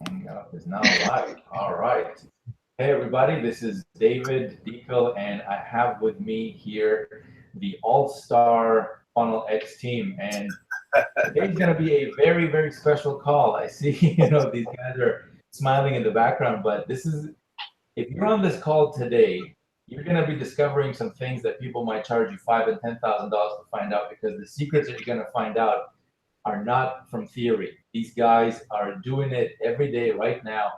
Hangout is now live. All right. Hey, everybody. This is David Deacle, and I have with me here the All-Star Funnel X team. And today's going to be a very, very special call. I see, these guys are smiling in the background, but if you're on this call today, you're going to be discovering some things that people might charge you $5,000 and $10,000 to find out, because the secrets that you're going to find out are not from theory. These guys are doing it every day right now,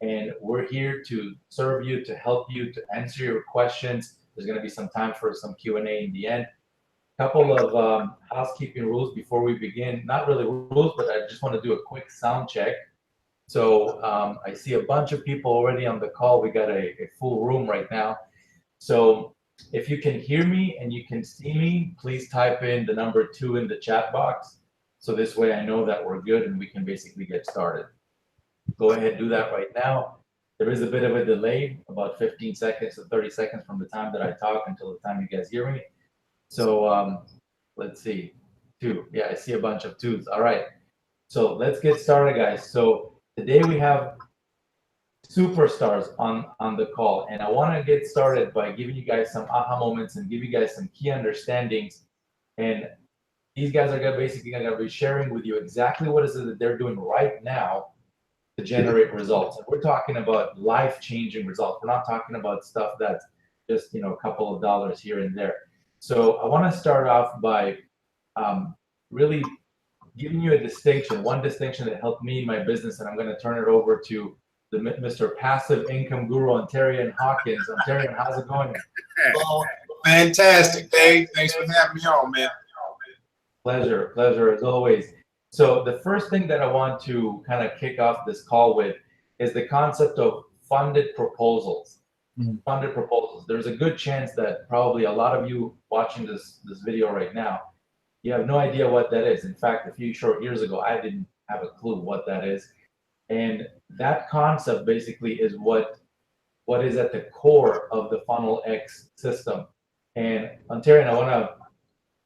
and we're here to serve you, to help you, to answer your questions. There's going to be some time for some Q&A in the end. Couple of housekeeping rules before we begin. Not really rules, but I just want to do a quick sound check. So I see a bunch of people already on the call. We got a full room right now. So if you can hear me and you can see me, please type in the number 2 in the chat box. So this way I know that we're good and we can basically get started. Go ahead, do that right now. There is a bit of a delay, about 15 seconds to 30 seconds from the time that I talk until the time you guys hear me. So let's see, 2. Yeah, I see a bunch of 2s. All right. So let's get started, guys. So today we have superstars on the call, and I want to get started by giving you guys some aha moments and give you guys some key understandings. And these guys are basically going to be sharing with you exactly what is it that they're doing right now to generate results. And we're talking about life-changing results. We're not talking about stuff that's just a couple of dollars here and there. So I want to start off by really giving you a distinction, one distinction that helped me in my business, and I'm going to turn it over to the Mr. Passive Income Guru, Ontarian Hawkins. Ontarian, how's it going? Oh, fantastic, Dave. Thanks for having me on, man. Pleasure as always. So the first thing that I want to kind of kick off this call with is the concept of funded proposals. Funded proposals. There's a good chance that probably a lot of you watching this video right now, you have no idea what that is. In fact, a few short years ago, I didn't have a clue what that is. And that concept basically is what is at the core of the Funnel X system. And Ontarian, I want to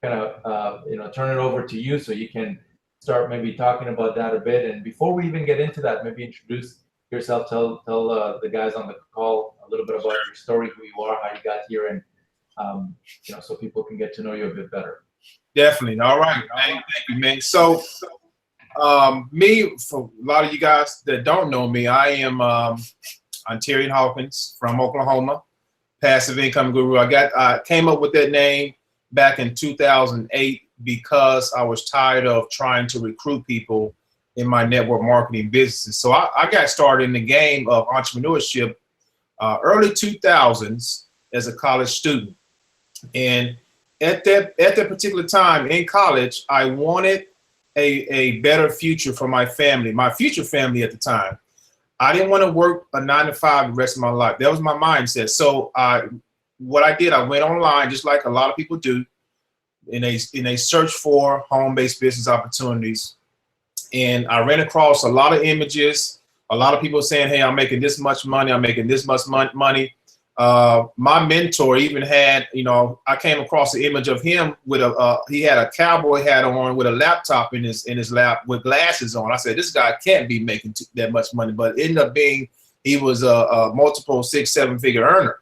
kind of turn it over to you so you can start maybe talking about that a bit. And before we even get into that, maybe introduce yourself, tell the guys on the call a little bit about your story, who you are, how you got here, and so people can get to know you a bit better. Definitely. All right. Thank you, man. So me, for a lot of you guys that don't know me, I am Ontarian Hawkins from Oklahoma, Passive Income Guru. I came up with that name back in 2008 because I was tired of trying to recruit people in my network marketing businesses. So I got started in the game of entrepreneurship early 2000s as a college student. And at that particular time in college, I wanted a better future for my family, my future family at the time. I didn't want to work a 9-to-5 the rest of my life. That was my mindset. So what I did, I went online, just like a lot of people do, in a search for home-based business opportunities. And I ran across a lot of images, a lot of people saying, hey, I'm making this much money, I'm making this much money. My mentor even had, I came across the image of him with he had a cowboy hat on with a laptop in his lap with glasses on. I said, this guy can't be making that much money, but it ended up being, he was a multiple 6-7 figure earner.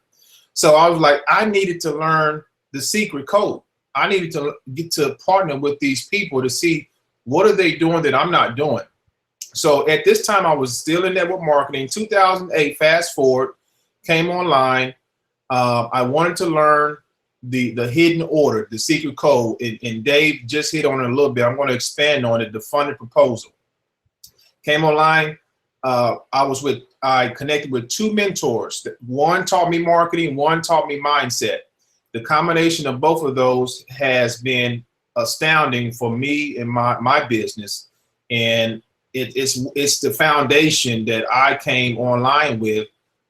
So I was like, I needed to learn the secret code. I needed to get to partner with these people to see what are they doing that I'm not doing. So at this time, I was still in network marketing. 2008, fast forward, came online. I wanted to learn the hidden order, the secret code, and Dave just hit on it a little bit. I'm going to expand on it, the funded proposal. Came online. I connected with 2 mentors. One taught me marketing, one taught me mindset. The combination of both of those has been astounding for me and my business. And it's the foundation that I came online with,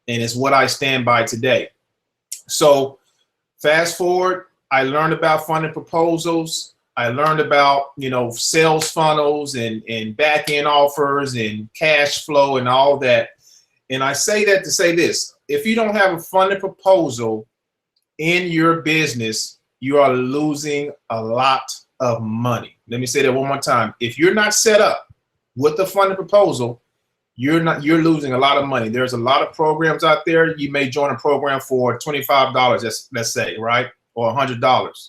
and it's what I stand by today. So fast forward, I learned about funded proposals. I learned about, sales funnels and back-end offers and cash flow and all that. And I say that to say this: if you don't have a funded proposal in your business, you are losing a lot of money. Let me say that one more time. If you're not set up with the funded proposal, you're losing a lot of money. There's a lot of programs out there. You may join a program for $25, let's say, right? Or $100.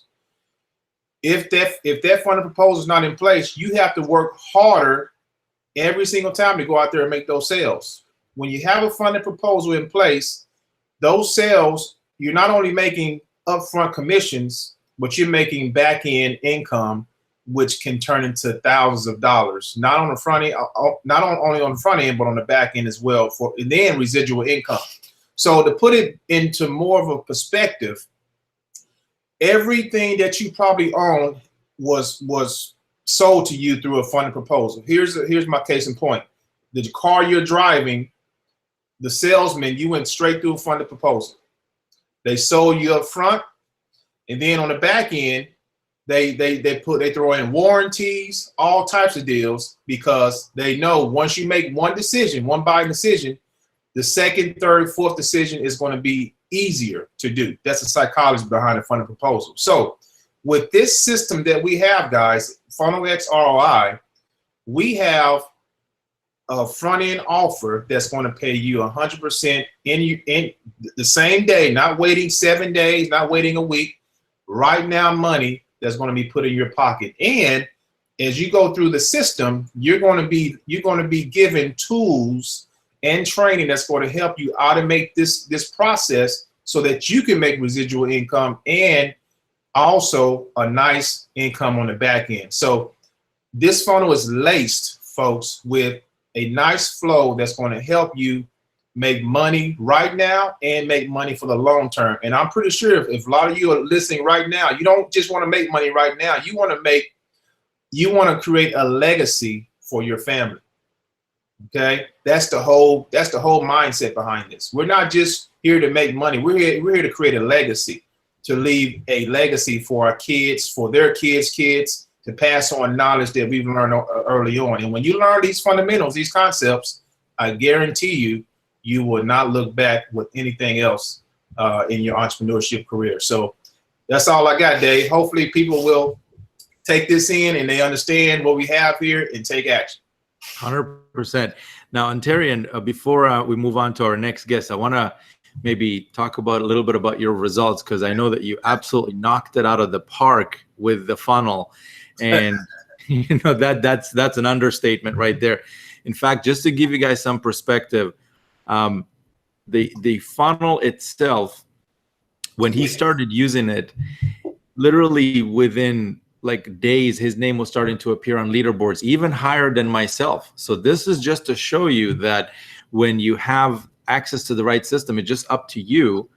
If that funded proposal is not in place, you have to work harder every single time to go out there and make those sales. When you have a funded proposal in place, those sales, you're not only making upfront commissions, but you're making back-end income, which can turn into thousands of dollars, not on the front end, not only on the front end, but on the back end as well, and then residual income. So to put it into more of a perspective, everything that you probably own was sold to you through a funded proposal. Here's my case in point. The car you're driving, the salesman, you went straight through a funded proposal. They sold you up front, and then on the back end, they throw in warranties, all types of deals, because they know once you make one buying decision, the second, third, fourth decision is going to be easier to do. That's the psychology behind a funded proposal. So with this system that we have, guys, Funnel X ROI, we have a front end offer that's going to pay you 100% in the same day, not waiting 7 days, not waiting a week. Right now, money that's going to be put in your pocket. And as you go through the system, you're going to be given tools and training that's going to help you automate this process so that you can make residual income and also a nice income on the back end. So this funnel is laced, folks, with a nice flow that's going to help you make money right now and make money for the long term. And I'm pretty sure if a lot of you are listening right now, you don't just want to make money right now. You want to create a legacy for your family. Okay, that's the whole mindset behind this. We're not just here to make money. We're here to create a legacy, to leave a legacy for our kids, for their kids' kids, to pass on knowledge that we've learned early on. And when you learn these fundamentals, these concepts, I guarantee you will not look back with anything else in your entrepreneurship career. So that's all I got, Dave. Hopefully people will take this in and they understand what we have here and take action. 100%. Now, Ontarian, before we move on to our next guest, I want to maybe talk about a little bit about your results, because I know that you absolutely knocked it out of the park with the funnel. And you know that's an understatement right there. In fact, just to give you guys some perspective, the funnel itself, when he started using it, literally within like days, his name was starting to appear on leaderboards, even higher than myself. So this is just to show you that when you have access to the right system, it's just up to you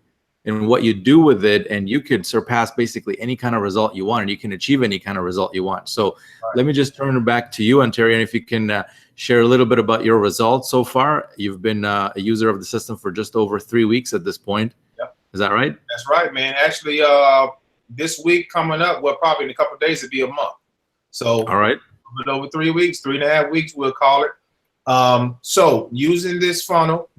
and what you do with it, and you could surpass basically any kind of result you want, and you can achieve any kind of result you want. So let me just turn it back to you, Ontarian, and if you can share a little bit about your results so far. You've been a user of the system for just over 3 weeks at this point. Yep. Is that right? That's right, man. Actually, this week coming up, well, probably in a couple of days, it'll be a month. So all right, a bit over 3 weeks, 3.5 weeks, we'll call it. So using this funnel,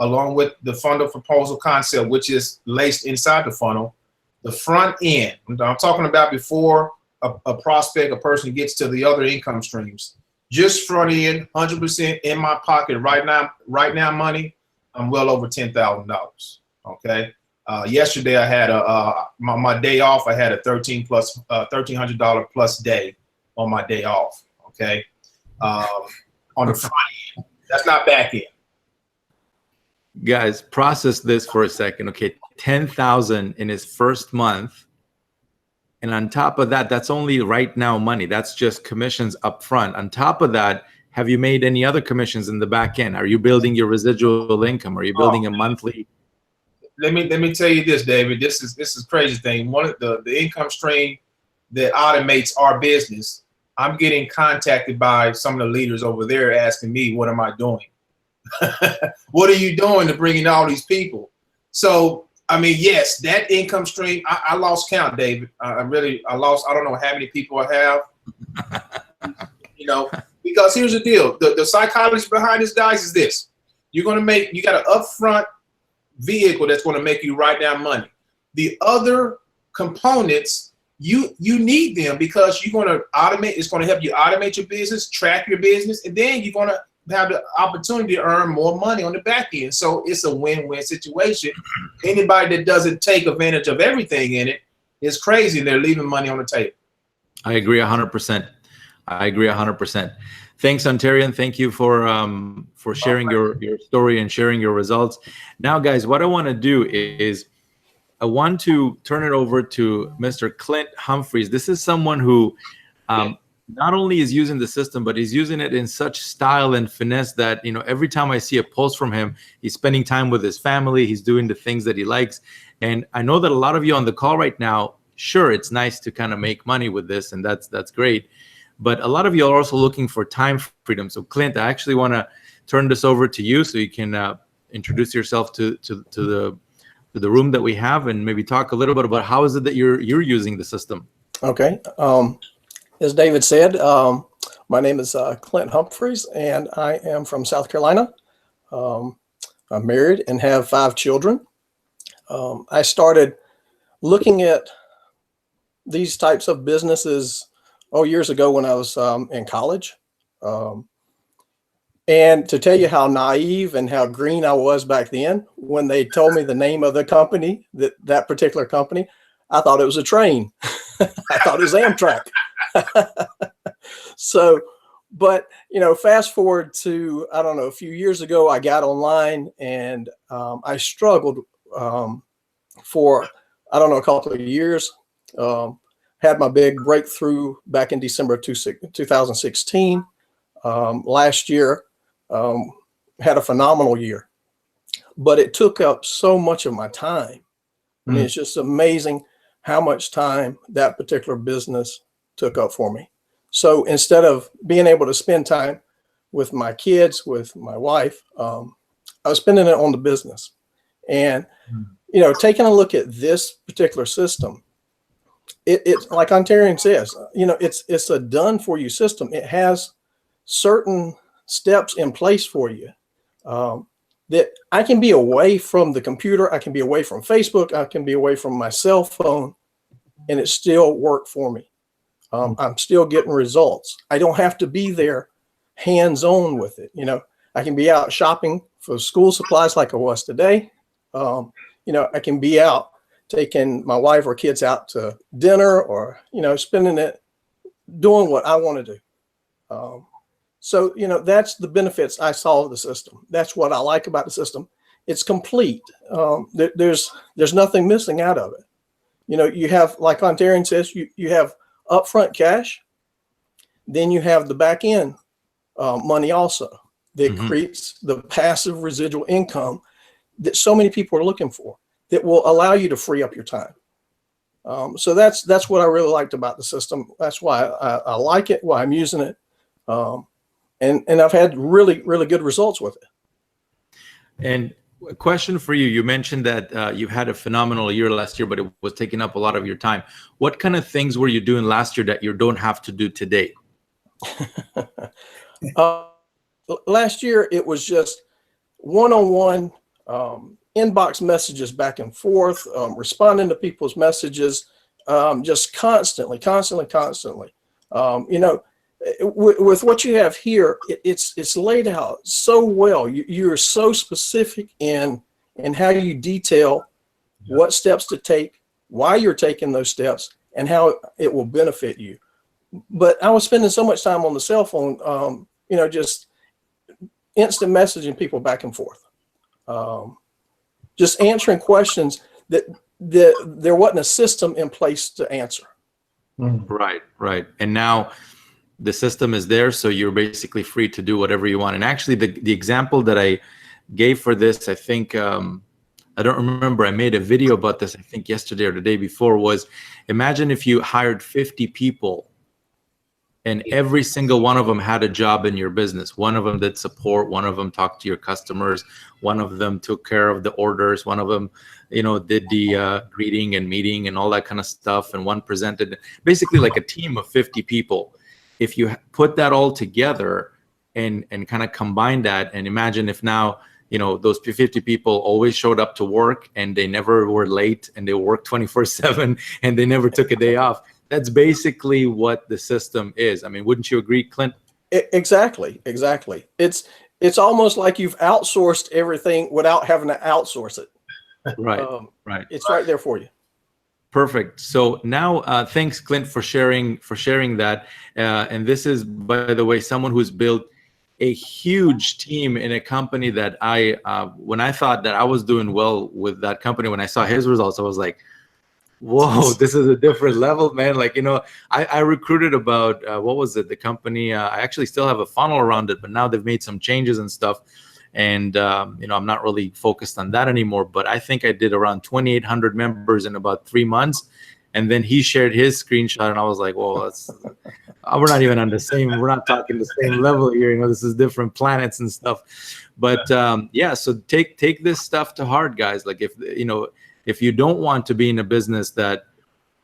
along with the funnel proposal concept, which is laced inside the funnel, the front end, I'm talking about before a prospect, a person gets to the other income streams, just front end, 100% in my pocket right now money, I'm well over $10,000. Okay. Yesterday I had my day off. I had a $1,300 plus day on my day off. Okay. On the front end, that's not back end. Guys, process this for a second. Okay, 10,000 in his first month, and on top of that, that's only right now money. That's just commissions up front. On top of that, have you made any other commissions in the back end? Are you building your residual income? Are you building a monthly? Let me tell you this, David. This is crazy thing. One of the income stream that automates our business, I'm getting contacted by some of the leaders over there asking me, what am I doing? What are you doing to bring in all these people? So, I mean, yes, that income stream, I lost count, David. I lost, I don't know how many people I have, you know, because here's the deal. The psychology behind this, guys, is this. You got an upfront vehicle that's going to make you write down money. The other components you need them because you're going to automate. It's going to help you automate your business, track your business, and then you're going to have the opportunity to earn more money on the back end. So it's a win-win situation. Anybody that doesn't take advantage of everything in it is crazy. They're leaving money on the table. I agree 100%. I agree 100%. Thanks, Ontarian. Thank you for sharing your story and sharing your results. Now, guys, what I want to do is I want to turn it over to Mr. Clint Humphreys. This is someone who not only is using the system, but he's using it in such style and finesse that, you know, every time I see a post from him, he's spending time with his family. He's doing the things that he likes. And I know that a lot of you on the call right now, sure, it's nice to kind of make money with this, and that's great. But a lot of you are also looking for time freedom. So, Clint, I actually want to turn this over to you so you can introduce yourself to the room that we have, and maybe talk a little bit about how is it that you're using the system. Okay. As David said, my name is Clint Humphreys, and I am from South Carolina. I'm married and have 5 children. I started looking at these types of businesses years ago when I was in college. And to tell you how naive and how green I was back then, when they told me the name of the company, that particular company, I thought it was a train. I thought it was Amtrak. So, but, you know, fast forward to, I don't know, a few years ago, I got online and I struggled for, I don't know, a couple of years. Had my big breakthrough back in December of 2016. Last year, had a phenomenal year, but it took up so much of my time. I mean, it's just amazing how much time that particular business took up for me. So instead of being able to spend time with my kids, with my wife, I was spending it on the business. And, you know, taking a look at this particular system, it's like Ontarian says, you know, it's a done for you system. It has certain steps in place for you that I can be away from the computer. I can be away from Facebook. I can be away from my cell phone, and it still worked for me. I'm still getting results. I don't have to be there hands-on with it. You know, I can be out shopping for school supplies like I was today. You know, I can be out taking my wife or kids out to dinner, or, you know, spending it doing what I want to do. So, you know, that's the benefits I saw of the system. That's what I like about the system. It's complete. There's nothing missing out of it. You know, you have, like Ontarian says, you have upfront cash, then you have the back end money also that creates the passive residual income that so many people are looking for, that will allow you to free up your time. So that's what I really liked about the system. That's why I like it, why I'm using it. And I've had really, really good results with it. And a question for you. You mentioned that you had a phenomenal year last year, but it was taking up a lot of your time. What kind of things were you doing last year that you don't have to do today? Last year, it was just one-on-one inbox messages back and forth, responding to people's messages, just constantly. You know, with what you have here, it's laid out so well. You're so specific in how you detail what steps to take, why you're taking those steps, and how it will benefit you. But I was spending so much time on the cell phone, you know, just instant messaging people back and forth, just answering questions that there wasn't a system in place to answer. Right. And now the system is there, so you're basically free to do whatever you want. And actually, the example that I gave for this, I think, I don't remember, I made a video about this, I think yesterday or the day before, was imagine if you hired 50 people and every single one of them had a job in your business. One of them did support, one of them talked to your customers, one of them took care of the orders, one of them, you know, did the greeting and meeting and all that kind of stuff, and one presented, basically like a team of 50 people. If you put that all together and kind of combine that, and imagine if now those 50 people always showed up to work and they never were late and they worked 24/7 and they never took a day off. That's basically what the system is. I mean, wouldn't you agree, Clint? Exactly. It's almost like you've outsourced everything without having to outsource it. Right. Right. It's right there for you. Perfect. So now, thanks, Clint, for sharing that. And this is, by the way, someone who's built a huge team in a company that when I thought that I was doing well with that company, when I saw his results, I was like, whoa, this is a different level, man. Like, I recruited about, what was it? The company, I actually still have a funnel around it, but now they've made some changes and stuff. And, I'm not really focused on that anymore, but I think I did around 2,800 members in about 3 months. And then he shared his screenshot and I was like, whoa, we're not even on we're not talking the same level here. This is different planets and stuff. But so take this stuff to heart, guys. Like if you don't want to be in a business that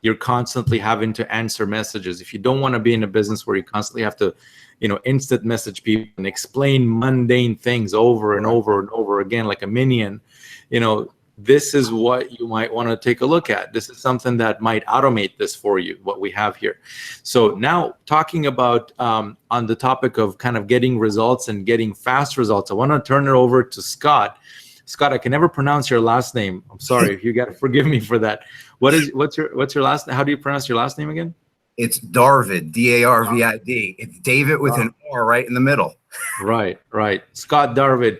you're constantly having to answer messages, if you don't want to be in a business where you constantly have to, instant message people and explain mundane things over and over and over again, like a minion, this is what you might want to take a look at. This is something that might automate this for you, what we have here. So now talking about on the topic of kind of getting results and getting fast results, I want to turn it over to Scott. Scott, I can never pronounce your last name. I'm sorry. You got to forgive me for that. What's your last name? How do you pronounce your last name again? It's Darvid, D-A-R-V-I-D. It's David with an R right in the middle. Right. Scott Darvid.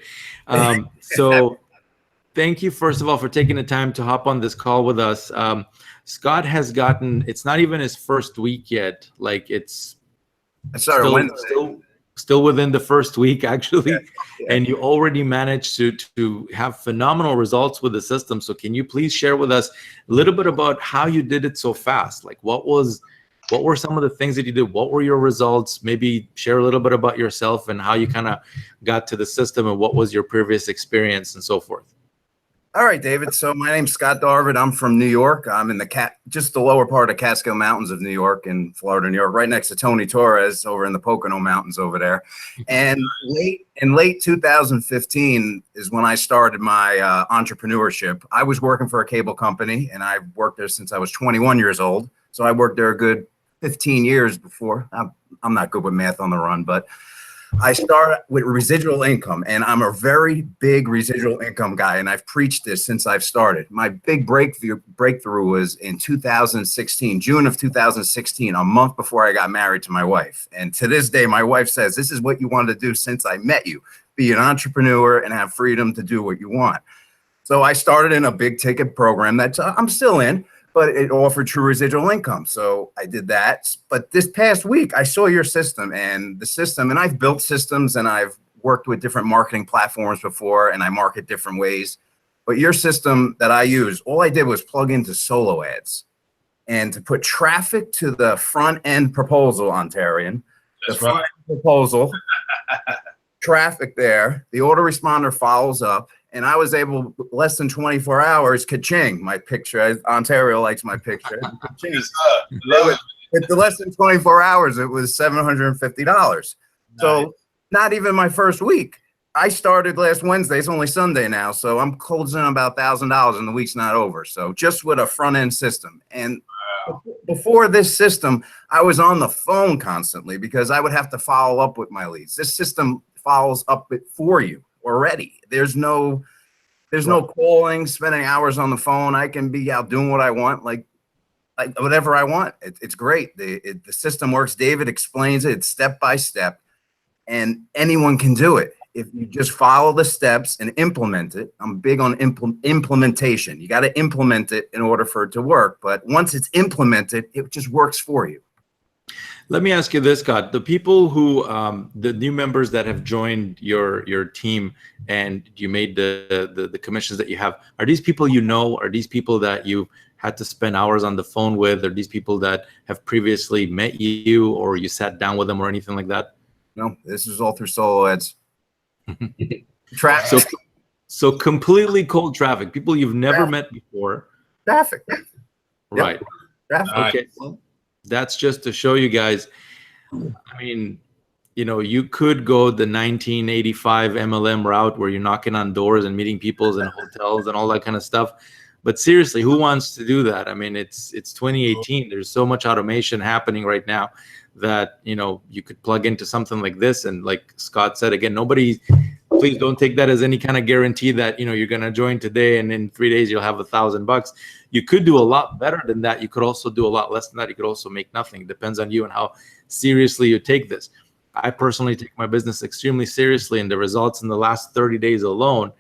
So thank you, first of all, for taking the time to hop on this call with us. Scott has it's not even his first week yet. Like it's still within the first week, actually. Yeah. And you already managed to have phenomenal results with the system. So can you please share with us a little bit about how you did it so fast? Like what were some of the things that you did? What were your results? Maybe share a little bit about yourself and how you kind of got to the system and what was your previous experience and so forth. All right, David. So my name's Scott Darvid. I'm from New York. I'm in just the lower part of Catskill Mountains of New York in Florida, New York, right next to Tony Torres over in the Pocono Mountains over there. And in late 2015 is when I started my entrepreneurship. I was working for a cable company, and I worked there since I was 21 years old. So I worked there a good 15 years before. I'm not good with math on the run, but I started with residual income, and I'm a very big residual income guy, and I've preached this since I've started. My big breakthrough was in 2016, June of 2016, a month before I got married to my wife. And to this day, my wife says, this is what you wanted to do since I met you, be an entrepreneur and have freedom to do what you want. So I started in a big ticket program that I'm still in, but it offered true residual income. So I did that. But this past week, I saw your system and I've built systems and I've worked with different marketing platforms before, and I market different ways. But your system that I use, all I did was plug into solo ads and to put traffic to the front end proposal, Ontarian. That's the front end proposal, traffic there, the autoresponder follows up. And I was able, less than 24 hours, ka-ching, my picture. Ontario likes my picture. With the less than 24 hours, it was $750. Nice. So not even my first week. I started last Wednesday. It's only Sunday now. So I'm closing about $1,000 and the week's not over. So just with a front end system. And before this system, I was on the phone constantly because I would have to follow up with my leads. This system follows up for you already. There's no calling, spending hours on the phone. I can be out doing what I want, like whatever I want. It's great. The system works. David explains it. It's step by step, and anyone can do it if you just follow the steps and implement it. I'm big on implementation. You got to implement it in order for it to work. But once it's implemented, it just works for you. Let me ask you this, Scott. The people who, the new members that have joined your team and you made the commissions that you have, are these people you know? Are these people that you had to spend hours on the phone with? Are these people that have previously met you or you sat down with them or anything like that? No, this is all through solo ads. Traffic. So completely cold traffic. People you've never met before. Traffic. Right. Traffic. Okay. Well, that's just to show you guys. I mean, you know, you could go the 1985 MLM route where you're knocking on doors and meeting people in hotels and all that kind of stuff. But seriously, who wants to do that? I mean, it's 2018. There's so much automation happening right now that, you know, you could plug into something like this. And like Scott said, again, nobody, please don't take that as any kind of guarantee that, you know, you're going to join today and in 3 days you'll have $1,000. You could do a lot better than that. You could also do a lot less than that. You could also make nothing. It depends on you and how seriously you take this. I personally take my business extremely seriously, and the results in the last 30 days alone,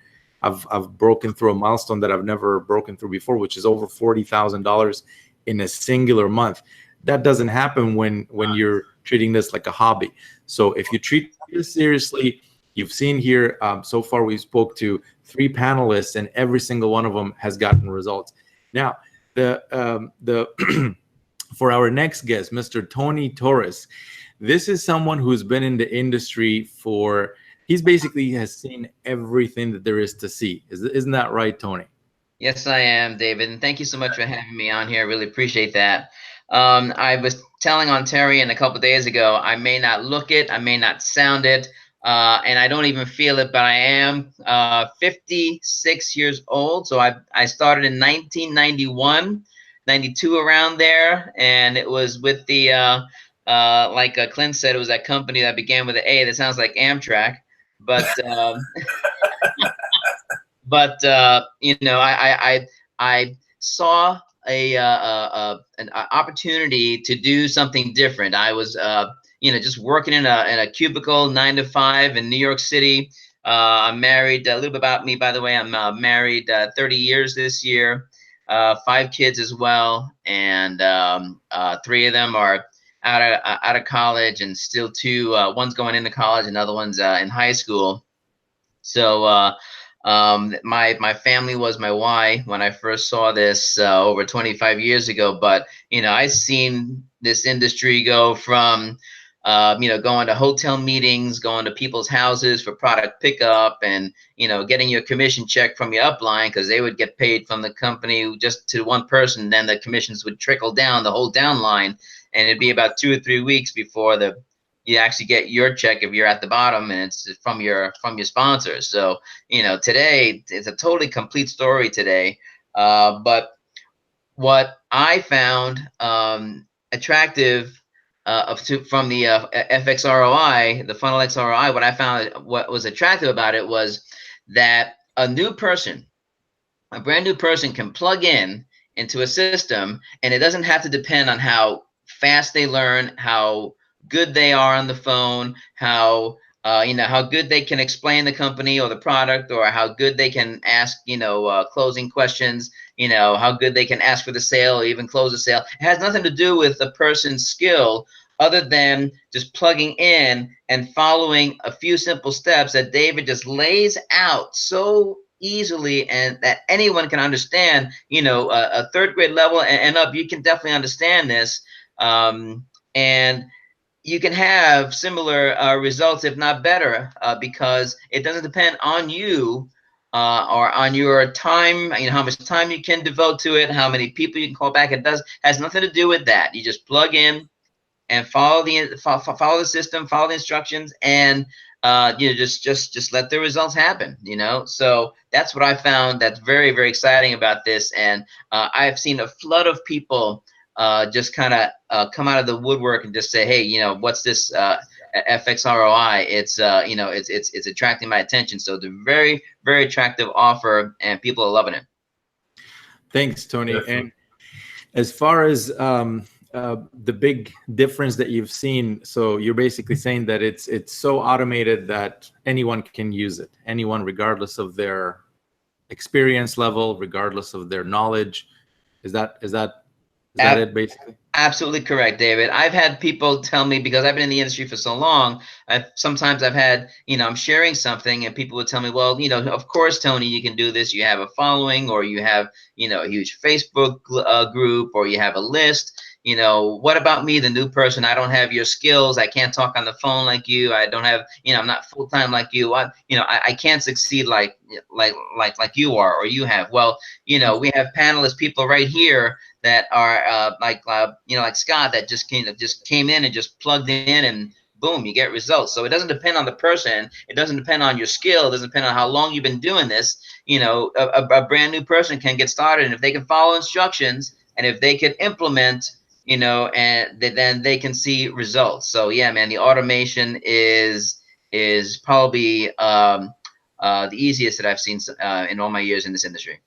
I've broken through a milestone that I've never broken through before, which is over $40,000 in a singular month. That doesn't happen when you're treating this like a hobby. So if you treat this seriously, you've seen here so far we spoke to 3 panelists, and every single one of them has gotten results. Now, for our next guest, Mr. Tony Torres, this is someone who's been in the industry for, he's basically has seen everything that there is to see. Isn't that right, Tony? Yes, I am, David. And thank you so much for having me on here. I really appreciate that. I was telling Ontarian a couple of days ago, I may not look it, I may not sound it, and I don't even feel it, but I am 56 years old. So I started in 1991, 92 around there. And it was with the, like Clint said, it was that company that began with an A that sounds like Amtrak. But but you know, I saw an opportunity to do something different. I was you know, just working in a cubicle 9 to 5 in New York City. I'm married. A little bit about me, by the way. I'm married 30 years this year. 5 kids as well, and 3 of them are out of college, and still 2. One's going into college, another one's in high school. So my family was my why when I first saw this over 25 years ago. But you know, I've seen this industry go from you know, going to hotel meetings, going to people's houses for product pickup, and you know, getting your commission check from your upline, because they would get paid from the company just to one person. Then the commissions would trickle down the whole downline, and it'd be about 2 or 3 weeks before you actually get your check if you're at the bottom, and it's from your sponsors. So you know, today it's a totally complete story today. But what I found attractive from the FX ROI, the Funnel X ROI, what was attractive about it was that a brand new person can plug into a system, and it doesn't have to depend on how fast they learn, how good they are on the phone, how you know, how good they can explain the company or the product, or how good they can ask, you know, closing questions, you know, how good they can ask for the sale or even close the sale. It has nothing to do with the person's skill, other than just plugging in and following a few simple steps that David just lays out so easily, and that anyone can understand. You know, a 3rd grade level and up, you can definitely understand this. And you can have similar results, if not better, because it doesn't depend on you or on your time, you know, how much time you can devote to it, how many people you can call back. It has nothing to do with that. You just plug in and follow the system, follow the instructions, and you know, just let the results happen. You know, so that's what I found that's very, very exciting about this. And I've seen a flood of people just kind of come out of the woodwork and just say, hey, you know, what's this FX ROI? It's you know, it's attracting my attention. So it's a very, very attractive offer, and people are loving it. Thanks, Tony. Definitely. And as far as the big difference that you've seen, so you're basically saying that it's so automated that anyone can use it, anyone, regardless of their experience level, regardless of their knowledge. Is that it basically? Absolutely correct, David. I've had people tell me, because I've been in the industry for so long, sometimes I've had, you know, I'm sharing something and people would tell me, well, you know, of course, Tony, you can do this. You have a following, or you have, you know, a huge Facebook group, or you have a list. You know, what about me, the new person? I don't have your skills. I can't talk on the phone like you. I don't have, you know, I'm not full-time like you. I can't succeed like you are, or you have. Well, you know, we have panelist people right here that are like you know, like Scott, that just came in and just plugged in and boom, you get results. So it doesn't depend on the person. It doesn't depend on your skill. It doesn't depend on how long you've been doing this. You know, a brand new person can get started, and if they can follow instructions and if they can implement, you know, and then they can see results. So yeah, man, the automation is probably the easiest that I've seen in all my years in this industry.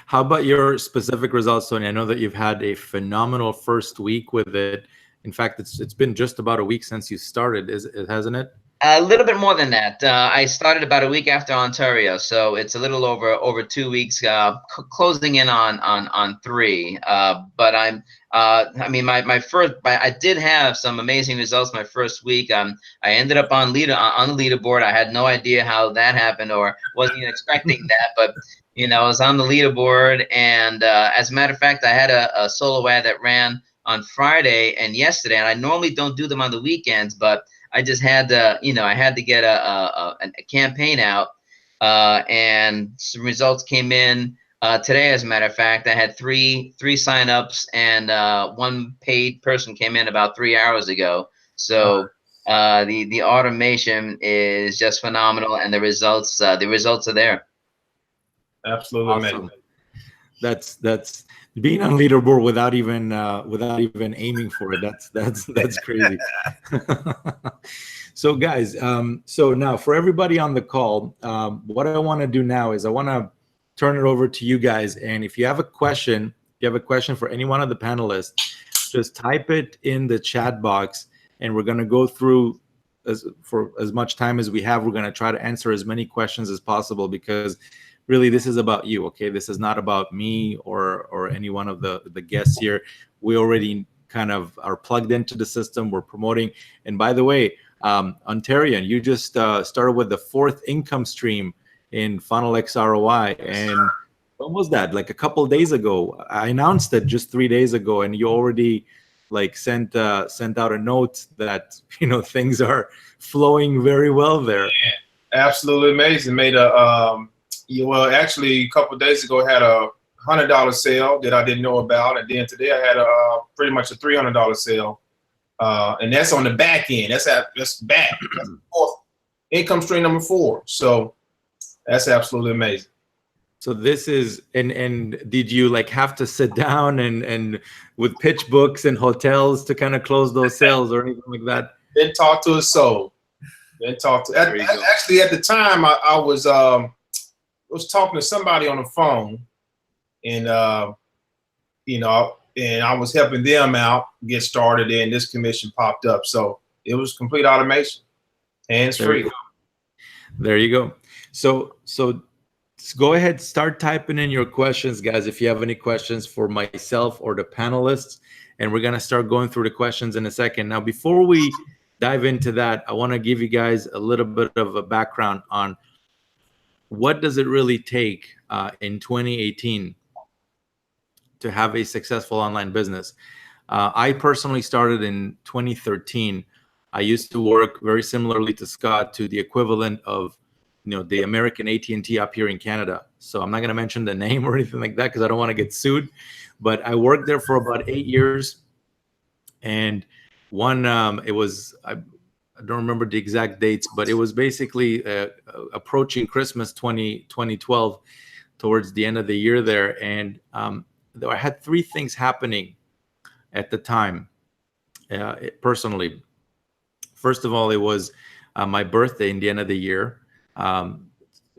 How about your specific results, Tony? I know that you've had a phenomenal first week with it. In fact, it's been just about a week since you started, hasn't it? A little bit more than that. I started about a week after Ontario, so it's a little over 2 weeks, closing in on 3. But I mean, I did have some amazing results my first week. I ended up on the leaderboard. I had no idea how that happened, or wasn't even expecting that, but you know, I was on the leaderboard, and as a matter of fact, I had a solo ad that ran on Friday and yesterday, and I normally don't do them on the weekends, but I just had to, you know, I had to get a campaign out, and some results came in today. As a matter of fact, I had three signups, and 1 paid person came in about 3 hours ago. So the automation is just phenomenal, and the results are there. Absolutely Awesome. amazing. That's being on leaderboard without even aiming for it. That's crazy. So guys, so now for everybody on the call, what I want to do now is I want to turn it over to you guys. And if you have a question, for any one of the panelists, just type it in the chat box, and we're going to go through for as much time as we have. We're going to try to answer as many questions as possible, because really this is about you. Okay, this is not about me or any one of the guests here. We already kind of are plugged into the system. We're promoting. And by the way, Ontarian, you just started with the 4th income stream in FunnelX ROI, and when was that? Like a couple of days ago. I announced it just 3 days ago, and you already like sent out a note that, you know, things are flowing very well there. Yeah, absolutely amazing. Made well, actually, a couple of days ago, I had a $100 sale that I didn't know about, and then today I had pretty much a $300 sale, and that's on the back end. That's back. That's the 4th income stream, number 4. So that's absolutely amazing. So this is, and did you like have to sit down and with pitch books and hotels to kind of close those sales or anything like that? Didn't talk to a soul. Didn't talk to. Actually, at the time, I was talking to somebody on the phone, and you know, and I was helping them out get started, and this commission popped up. So it was complete automation, hands free. There you go. So go ahead, start typing in your questions, guys, if you have any questions for myself or the panelists, and we're gonna start going through the questions in a second. Now, before we dive into that, I want to give you guys a little bit of a background on what does it really take in 2018 to have a successful online business. I personally started in 2013. I used to work very similarly to Scott, to the equivalent of, you know, the American AT&T up here in Canada. So I'm not going to mention the name or anything like that because I don't want to get sued. But I worked there for about 8 years, and it was I don't remember the exact dates, but it was basically approaching Christmas 2012, towards the end of the year there. And I had 3 things happening at the time, personally. First of all, it was my birthday in the end of the year,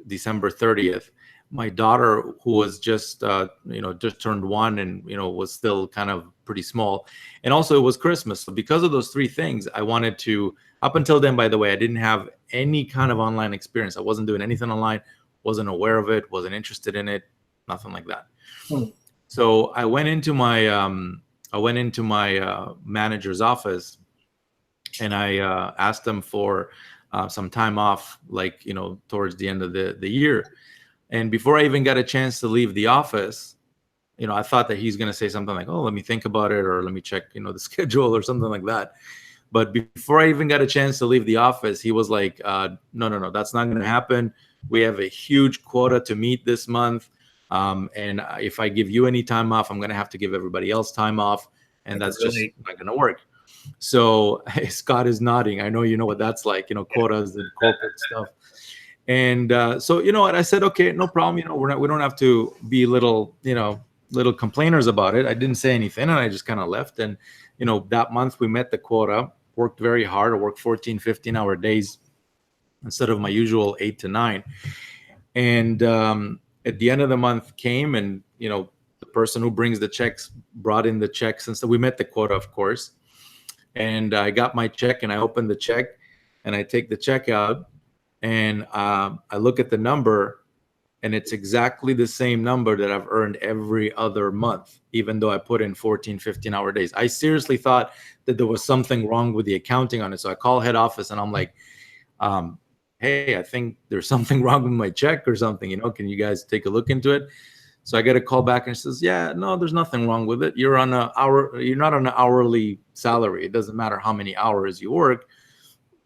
December 30th. My daughter, who was just turned 1 and, you know, was still kind of pretty small. And also it was Christmas. So because of those 3 things, I wanted to, up until then, by the way, I didn't have any kind of online experience. I wasn't doing anything online, wasn't aware of it, wasn't interested in it, nothing like that. So I went into my manager's office, and I asked them for some time off, like, you know, towards the end of the year. And before I even got a chance to leave the office, you know, I thought that he's going to say something like, oh, let me think about it, or let me check, you know, the schedule or something like that. But before I even got a chance to leave the office, he was like, no, that's not going to happen. We have a huge quota to meet this month. And if I give you any time off, I'm going to have to give everybody else time off. And that's just not going to work. So Scott is nodding. I know you know what that's like, quotas and corporate stuff. And so, you know what, I said, okay, no problem. We don't have to be little complainers about it. I didn't say anything, and I just kind of left. And, that month we met the quota, worked very hard. I worked 14, 15-hour days instead of my usual 8 to 9. And at the end of the month came, and, the person who brings the checks brought in the checks. And so we met the quota, of course. And I got my check, and I opened the check, and I take the check out, and I look at the number, and it's exactly the same number that I've earned every other month, even though I put in 14, 15-hour days. I seriously thought that there was something wrong with the accounting on it. So I call head office, and I'm like, hey, I think there's something wrong with my check or something. Can you guys take a look into it? So I get a call back, and it says, yeah, no, there's nothing wrong with it. You're not on an hourly salary. It doesn't matter how many hours you work.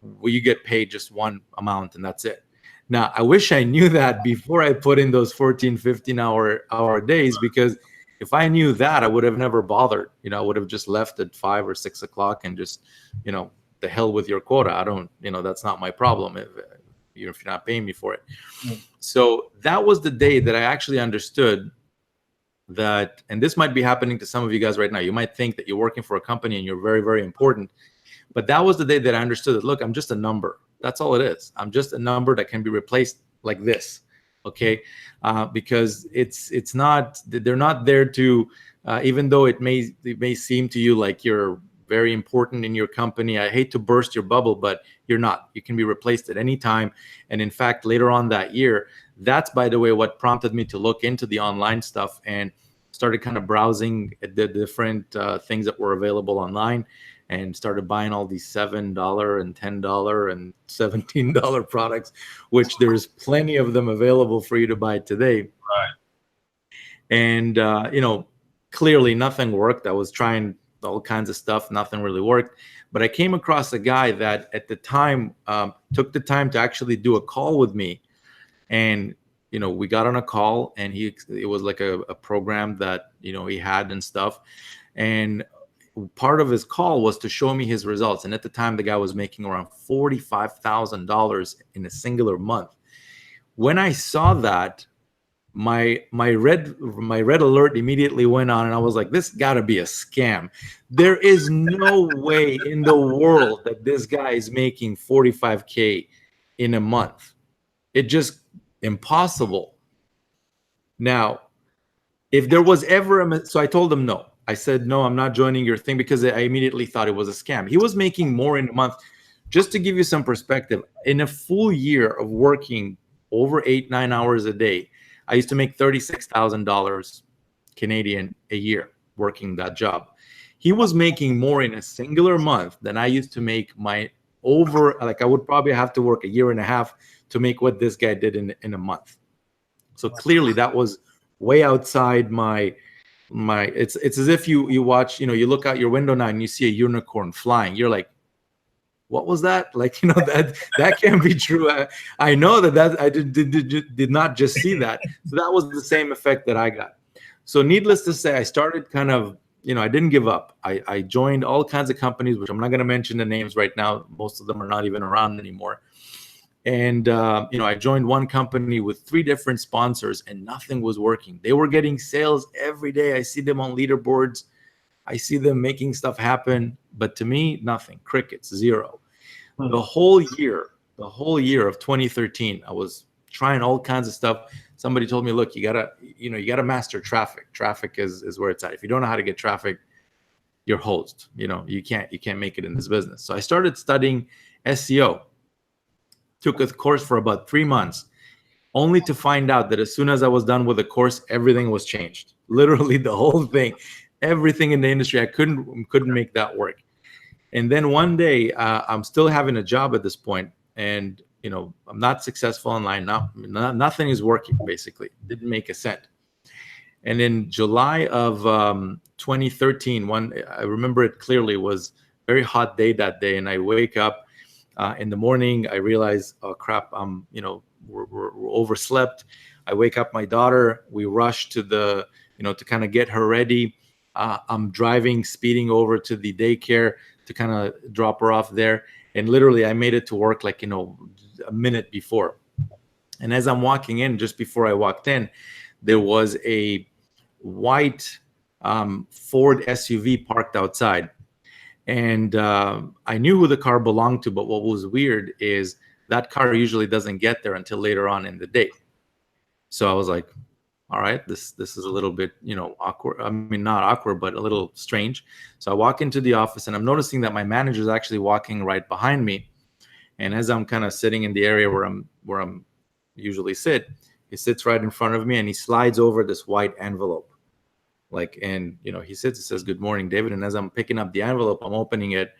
Well, you get paid just one amount, and that's it. Now, I wish I knew that before I put in those 14, 15-hour days, because if I knew that, I would have never bothered. I would have just left at 5 or 6 o'clock and just, the hell with your quota. I don't, that's not my problem if you're not paying me for it. So that was the day that I actually understood that, and this might be happening to some of you guys right now. You might think that you're working for a company and you're very, very important. But that was the day that I understood that, look, I'm just a number. That's all it is. I'm just a number that can be replaced like this, okay? Because it's not, they're not there to, even though it may seem to you like you're very important in your company. I hate to burst your bubble, but you're not. You can be replaced at any time. And in fact, later on that year, that's, by the way, what prompted me to look into the online stuff and started kind of browsing at the different things that were available online, and started buying all these $7 and $10 and $17 products, which there's plenty of them available for you to buy today. Right. And, clearly nothing worked. I was trying all kinds of stuff. Nothing really worked. But I came across a guy that at the time took the time to actually do a call with me. And, we got on a call, and it was like a program that, he had and stuff. And part of his call was to show me his results. And at the time, the guy was making around $45,000 in a singular month. When I saw that, my red alert immediately went on, and I was like, this gotta be a scam. There is no way in the world that this guy is making 45K in a month. It just impossible. Now, if there was ever so I told him no. I said, no, I'm not joining your thing, because I immediately thought it was a scam. He was making more in a month. Just to give you some perspective, in a full year of working over 8-9 hours a day, I used to make $36,000 Canadian a year working that job. He was making more in a singular month than I used to make I would probably have to work a year and a half to make what this guy did in a month. So clearly that was way outside it's as if you watch, you look out your window now and you see a unicorn flying. You're like, what was that? Like, that can't be true. I know that I did not just see that. So that was the same effect that I got. So needless to say, I started kind of, I didn't give up. I joined all kinds of companies, which I'm not going to mention the names right now. Most of them are not even around anymore. And, I joined one company with 3 different sponsors, and nothing was working. They were getting sales every day. I see them on leaderboards. I see them making stuff happen. But to me, nothing. Crickets, zero. The whole year of 2013, I was trying all kinds of stuff. Somebody told me, look, you gotta master traffic. Traffic is where it's at. If you don't know how to get traffic, you're hosed. You can't make it in this business. So I started studying SEO. Took a course for about 3 months, only to find out that as soon as I was done with the course, everything was changed. Literally the whole thing, everything in the industry, I couldn't make that work. And then one day, I'm still having a job at this point, and I'm not successful online. Nothing is working. Basically, didn't make a cent. And in July of 2013, I remember it clearly, was a very hot day that day, and I wake up. In the morning, I realize, oh crap, we're overslept. I wake up my daughter. We rush to to kind of get her ready. I'm driving, speeding over to the daycare. to kind of drop her off there. And literally I made it to work like, you know, a minute before. And as I'm walking in, just before I walked in, there was a white Ford SUV parked outside. And I knew who the car belonged to, but what was weird is that car usually doesn't get there until later on in the day. So I was like, all right, this is a little bit, you know, awkward. I mean, not awkward, but a little strange. So I walk into the office and I'm noticing that my manager is actually walking right behind me. And as I'm kind of sitting in the area where I'm usually sit, he sits right in front of me and he slides over this white envelope. Like, and, you know, he sits and says, "Good morning, David." And as I'm picking up the envelope, I'm opening it.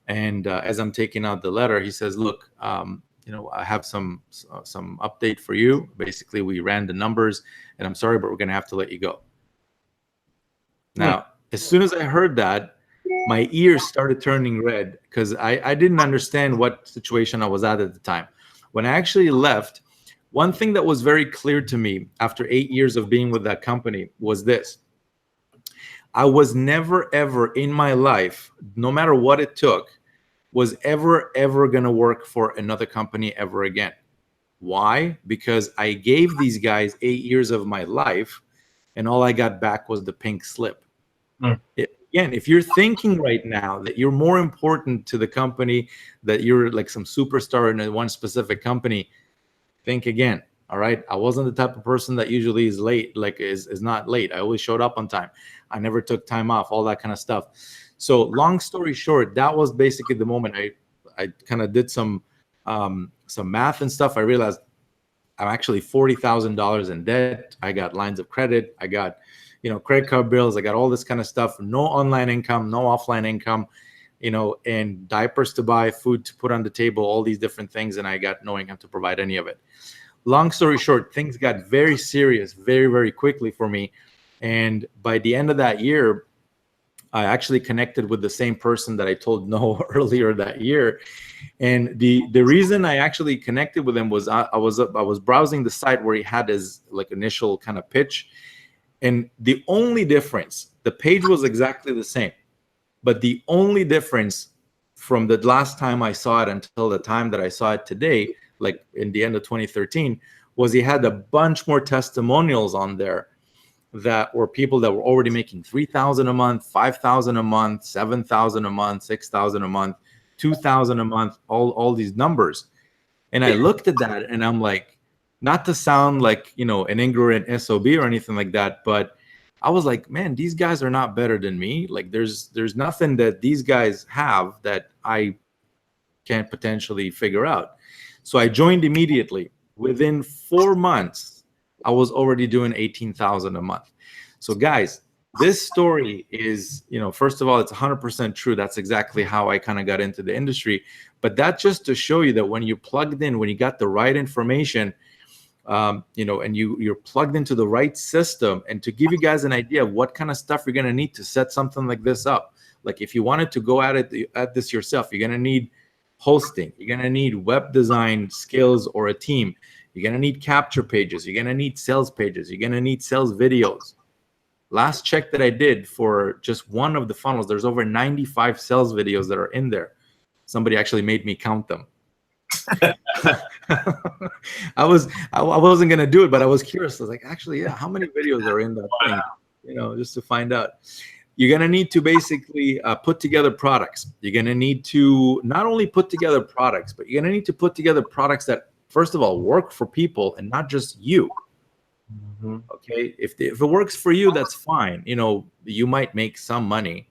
And as I'm taking out the letter, he says, "Look, you know, I have some update for you. Basically, we ran the numbers and I'm sorry, but we're going to have to let you go." Now, as soon as I heard that, my ears started turning red because I didn't understand what situation I was at the time. When I actually left, one thing that was very clear to me after 8 years of being with that company was this. I was never, ever in my life, no matter what it took, was ever going to work for another company ever again. Why? Because I gave these guys 8 years of my life and all I got back was the pink slip. Again, if you're thinking right now that you're more important to the company, that you're like some superstar in one specific company, think again. All right. I wasn't the type of person that usually is late, like is not late. I always showed up on time. I never took time off, all that kind of stuff. So long story short, that was basically the moment I kind of did some math and stuff. I realized I'm actually $40,000 in debt. I got lines of credit. I got, you know, credit card bills. I got all this kind of stuff. No online income, no offline income, you know, and diapers to buy, food to put on the table, all these different things. And I got no income to provide any of it. Long story short, things got very serious very, very quickly for me. And by the end of that year, I actually connected with the same person that I told no earlier that year. And the reason I actually connected with him was I was browsing the site where he had his like initial kind of pitch. And the only difference, the page was exactly the same, but the only difference from the last time I saw it until the time that I saw it today, like in the end of 2013, was he had a bunch more testimonials on there that were people that were already making $3,000 a month, $5,000 a month, $7,000 a month, $6,000 a month, $2,000 a month, all these numbers. And I looked at that and I'm like, not to sound like, you know, an ignorant SOB or anything like that, but I was like, man, these guys are not better than me. Like there's nothing that these guys have that I can't potentially figure out. So I joined immediately. Within 4 months, I was already doing $18,000 a month. So guys, this story is, you know, first of all, it's 100% true. That's exactly how I kind of got into the industry. But that's just to show you that when you plugged in, when you got the right information, you know, and you're plugged into the right system, and to give you guys an idea of what kind of stuff you're going to need to set something like this up. Like if you wanted to go at this yourself, you're going to need hosting. You're going to need web design skills or a team. You're going to need capture pages. You're going to need sales pages. You're going to need sales videos. Last check that I did for just one of the funnels, there's over 95 sales videos that are in there. Somebody actually made me count them. I wasn't going to do it, but I was curious. I was like, actually, yeah, how many videos are in that thing? You know, just to find out. You're going to need to basically put together products. You're going to need to not only put together products, but you're going to need to put together products that, first of all, work for people and not just you. Mm-hmm. Okay. If it works for you, that's fine. You know, you might make some money,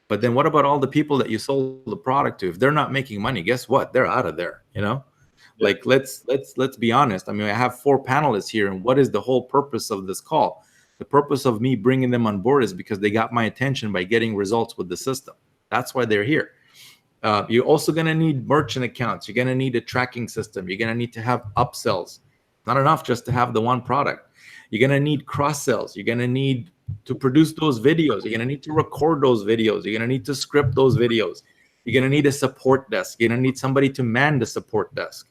but then what about all the people that you sold the product to? If they're not making money, guess what? They're out of there, you know? Yeah. Like, let's be honest. I mean, I have 4 panelists here, and what is the whole purpose of this call? The purpose of me bringing them on board is because they got my attention by getting results with the system. That's why they're here. You're also going to need merchant accounts. You're going to need a tracking system. You're going to need to have upsells. Not enough just to have the one product. You're going to need cross sells. You're going to need to produce those videos. You're going to need to record those videos. You're going to need to script those videos. You're going to need a support desk. You're going to need somebody to man the support desk.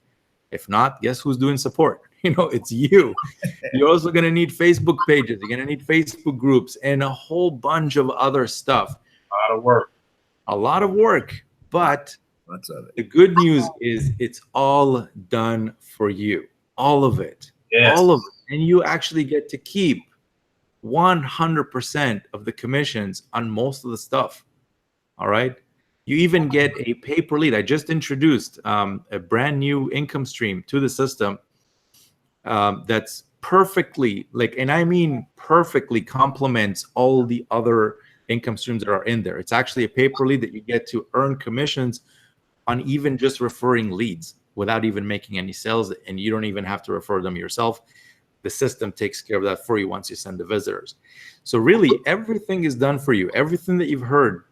If not, guess who's doing support? You know, it's you. You're also going to need Facebook pages. You're going to need Facebook groups and a whole bunch of other stuff. A lot of work. a lot of work, but Lots of it. the good news is it's all done for you. All of it. Yes. All of it. And you actually get to keep 100% of the commissions on most of the stuff. All right. You even get a pay per lead. I just introduced a brand new income stream to the system that's perfectly, like, and I mean perfectly, complements all the other income streams that are in there. It's actually a pay per lead that you get to earn commissions on even just referring leads without even making any sales, and you don't even have to refer them yourself. The system takes care of that for you once you send the visitors. So really, everything is done for you. Everything that you've heard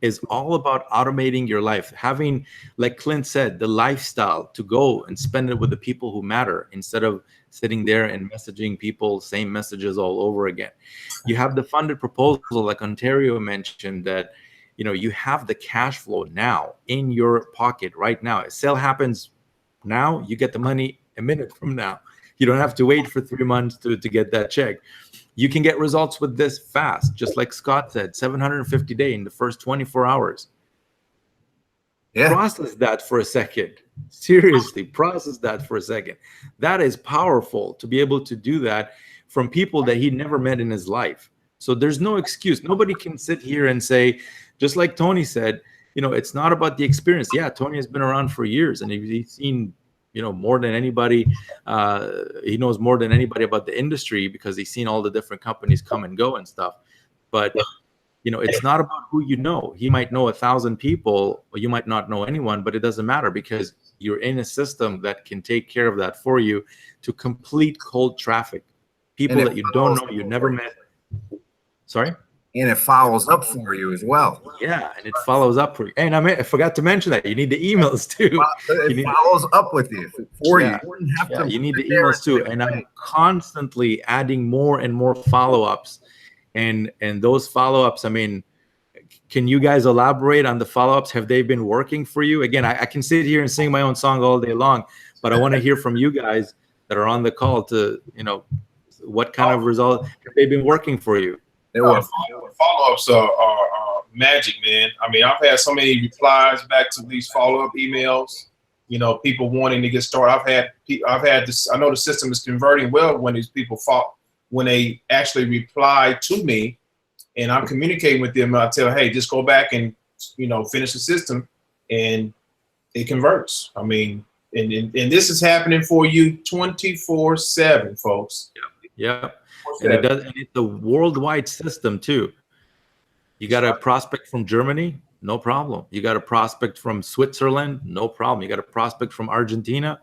is all about automating your life, having, like Clint said, the lifestyle to go and spend it with the people who matter instead of sitting there and messaging people same messages all over again. You have the funded proposal, like Ontario mentioned, that you have the cash flow now in your pocket right now. A sale happens now, you get the money a minute from now. You don't have to wait for 3 months to get that check. You can get results with this fast, just like Scott said, 750 days in the first 24 hours. Yeah. Process that for a second. Seriously, process that for a second. That is powerful to be able to do that from people that he never met in his life. So there's no excuse. Nobody can sit here and say, just like Tony said, it's not about the experience. Yeah, Tony has been around for years and he's seen more than anybody. He knows more than anybody about the industry because he's seen all the different companies come and go and stuff. But it's not about who you know. He might know 1,000 people, or you might not know anyone, but it doesn't matter because you're in a system that can take care of that for you to complete cold traffic. People that you don't know, you never met. Sorry? And it follows up for you as well. Yeah, and it follows up for you. And I forgot to mention that you need the emails too. It follows up with you for you. You need the emails too. And I'm constantly adding more and more follow-ups. And those follow-ups, can you guys elaborate on the follow-ups? Have they been working for you? Again, I can sit here and sing my own song all day long, but I want to hear from you guys that are on the call to, what kind of result have they been working for you? Follow-ups are magic, man. I've had so many replies back to these follow-up emails. People wanting to get started. I've had this. I know the system is converting well when these people when they actually reply to me, and I'm communicating with them. I tell, hey, just go back and finish the system, and it converts. And this is happening for you 24/7, folks. Yeah. And it does, and it's a worldwide system too. You got a prospect from Germany, no problem. You got a prospect from Switzerland, no problem. You got a prospect from Argentina,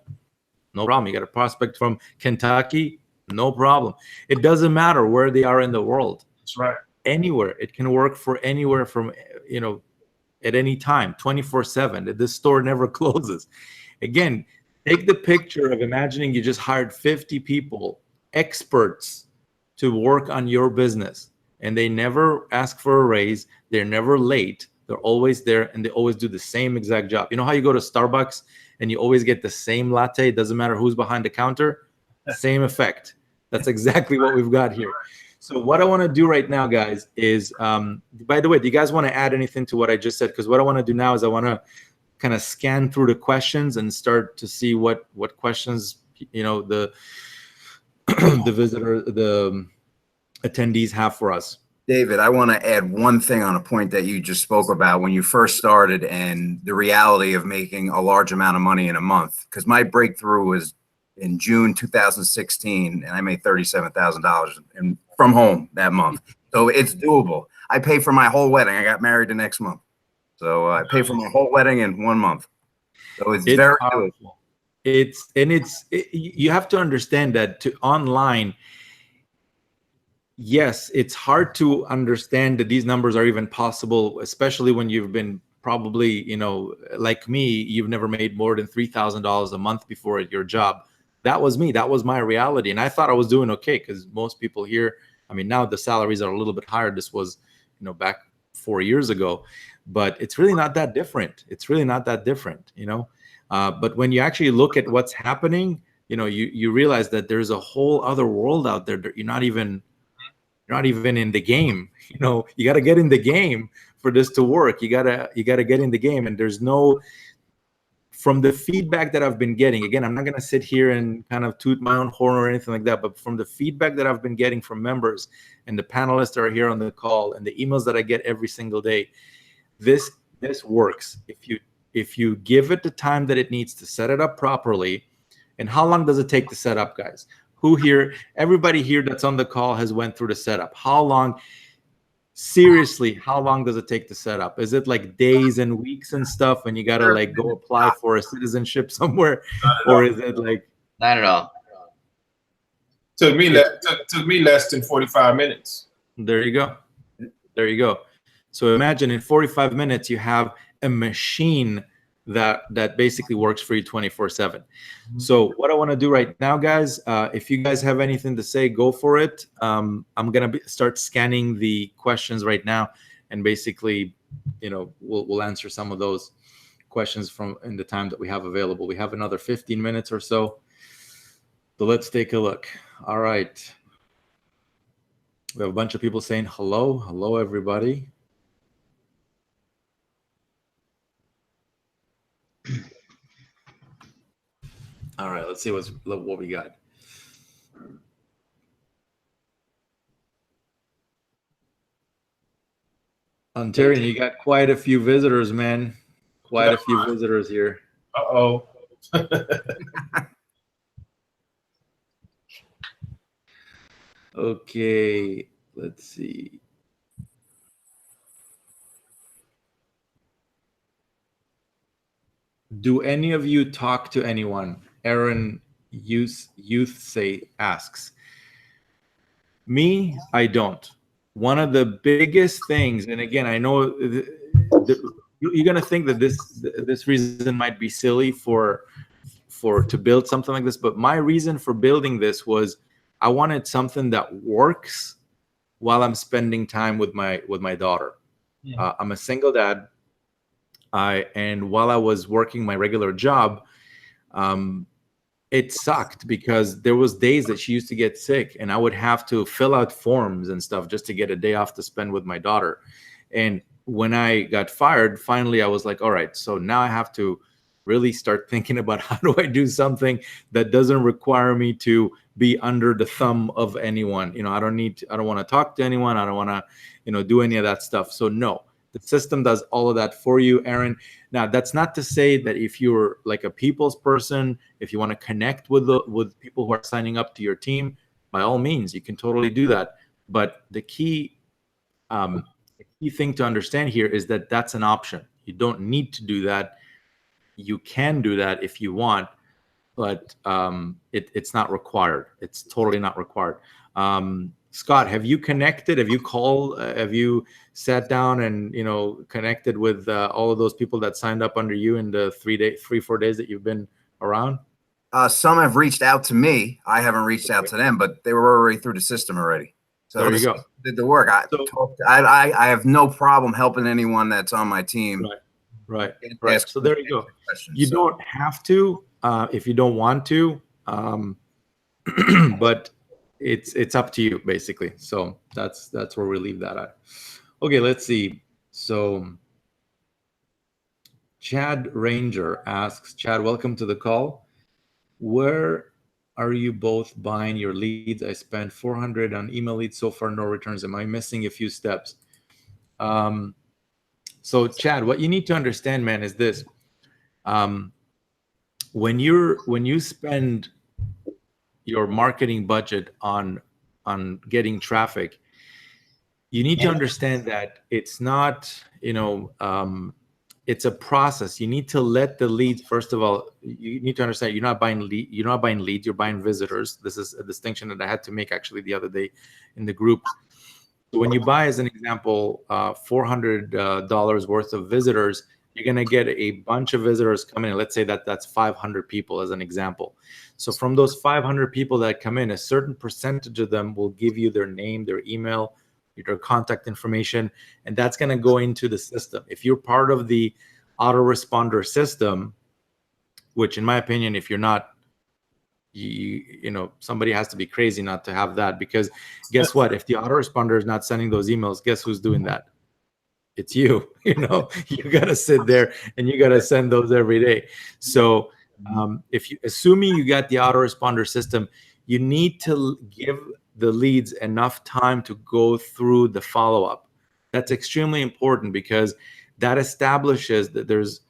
no problem. You got a prospect from Kentucky, no problem. It doesn't matter where they are in the world. That's right. Anywhere. It can work for anywhere from, at any time, 24/7. This store never closes. Again, take the picture of imagining you just hired 50 people, experts, to work on your business, and they never ask for a raise. They're never late. They're always there, and they always do the same exact job. You know how you go to Starbucks and you always get the same latte? It doesn't matter who's behind the counter. Same effect. That's exactly what we've got here. So what I want to do right now, guys, is, by the way, do you guys want to add anything to what I just said? Because what I want to do now is I want to kind of scan through the questions and start to see what questions, the attendees have for us. David, I want to add one thing on a point that you just spoke about when you first started and the reality of making a large amount of money in a month. Because my breakthrough was in June 2016, and I made $37,000 from home that month. So it's doable. I pay for my whole wedding. I got married the next month. So I pay for my whole wedding in 1 month. So it's very doable. You have to understand that to online, yes, it's hard to understand that these numbers are even possible, especially when you've been probably, like me, you've never made more than $3,000 a month before at your job. That was me. That was my reality. And I thought I was doing okay because most people here, now the salaries are a little bit higher. This was, back 4 years ago, but it's really not that different. It's really not that different, But when you actually look at what's happening, you realize that there's a whole other world out there that you're not even in the game. You got to get in the game for this to work. You gotta get in the game. And there's no, from the feedback that I've been getting, again, I'm not gonna sit here and kind of toot my own horn or anything like that, but from the feedback that I've been getting from members and the panelists that are here on the call and the emails that I get every single day, this works. If you give it the time that it needs to set it up properly. And how long does it take to set up, guys? Who here, everybody here that's on the call has went through the setup. How long, seriously, how long does it take to set up? Is it like days and weeks and stuff and you got to like go apply for a citizenship somewhere? Or is it like? Not at all. Took me less than 45 minutes. There you go. There you go. So imagine in 45 minutes, you have a machine that basically works for you 24/7. So what I want to do right now, guys, if you guys have anything to say, go for it. I'm gonna start scanning the questions right now, and basically, we'll answer some of those questions from in the time that we have available. We have another 15 minutes or so. So let's take a look. All right. We have a bunch of people saying hello, everybody. All right, let's see what we got. Ontario, you got quite a few visitors, man. Quite a few visitors here. Uh-oh. Okay, let's see. Do any of you talk to anyone? Aaron asks. Me, I don't. One of the biggest things, and again, I know you're gonna think that this reason might be silly to build something like this, but my reason for building this was I wanted something that works while I'm spending time with my daughter. Yeah. I'm a single dad. And while I was working my regular job, it sucked because there was days that she used to get sick and I would have to fill out forms and stuff just to get a day off to spend with my daughter. And when I got fired, finally, I was like, all right, so now I have to really start thinking about how do I do something that doesn't require me to be under the thumb of anyone. I don't want to talk to anyone. I don't want to, do any of that stuff. So no. The system does all of that for you, Aaron. Now, that's not to say that if you're like a people's person, if you want to connect with people who are signing up to your team, by all means, you can totally do that. But the key thing to understand here is that that's an option. You don't need to do that. You can do that if you want, but it's not required. It's totally not required. Scott, have you connected? Have you called? Have you sat down and connected with all of those people that signed up under you in the 4 days that you've been around? Some have reached out to me. I haven't reached out to them, but they were already through the system already. So there you go. Did the work. I have no problem helping anyone that's on my team. Right. So there you go. You don't have to if you don't want to, but it's up to you basically. So that's where we leave that at. Okay, let's see. So Chad Ranger asks, Chad, welcome to the call. Where are you both buying your leads? I spent $400 on email leads so far, no returns. Am I missing a few steps? So Chad, what you need to understand, man, is this. When you spend your marketing budget on getting traffic, you need to understand that it's not, it's a process. You need to let the leads, first of all, you need to understand you're not buying leads, you're buying visitors. This is a distinction that I had to make actually the other day in the group. So when you buy, as an example, $400 worth of visitors, you're going to get a bunch of visitors coming in. Let's say that's 500 people as an example. So from those 500 people that come in, a certain percentage of them will give you their name, their email, their contact information, and that's going to go into the system. If you're part of the autoresponder system, which in my opinion, if you're not, somebody has to be crazy not to have that, because guess what? If the autoresponder is not sending those emails, guess who's doing that? it's you. You know, you gotta sit there and you gotta send those every day. So if you, assuming you got the autoresponder system, you need to give the leads enough time to go through the follow-up. That's extremely important because that establishes that there's,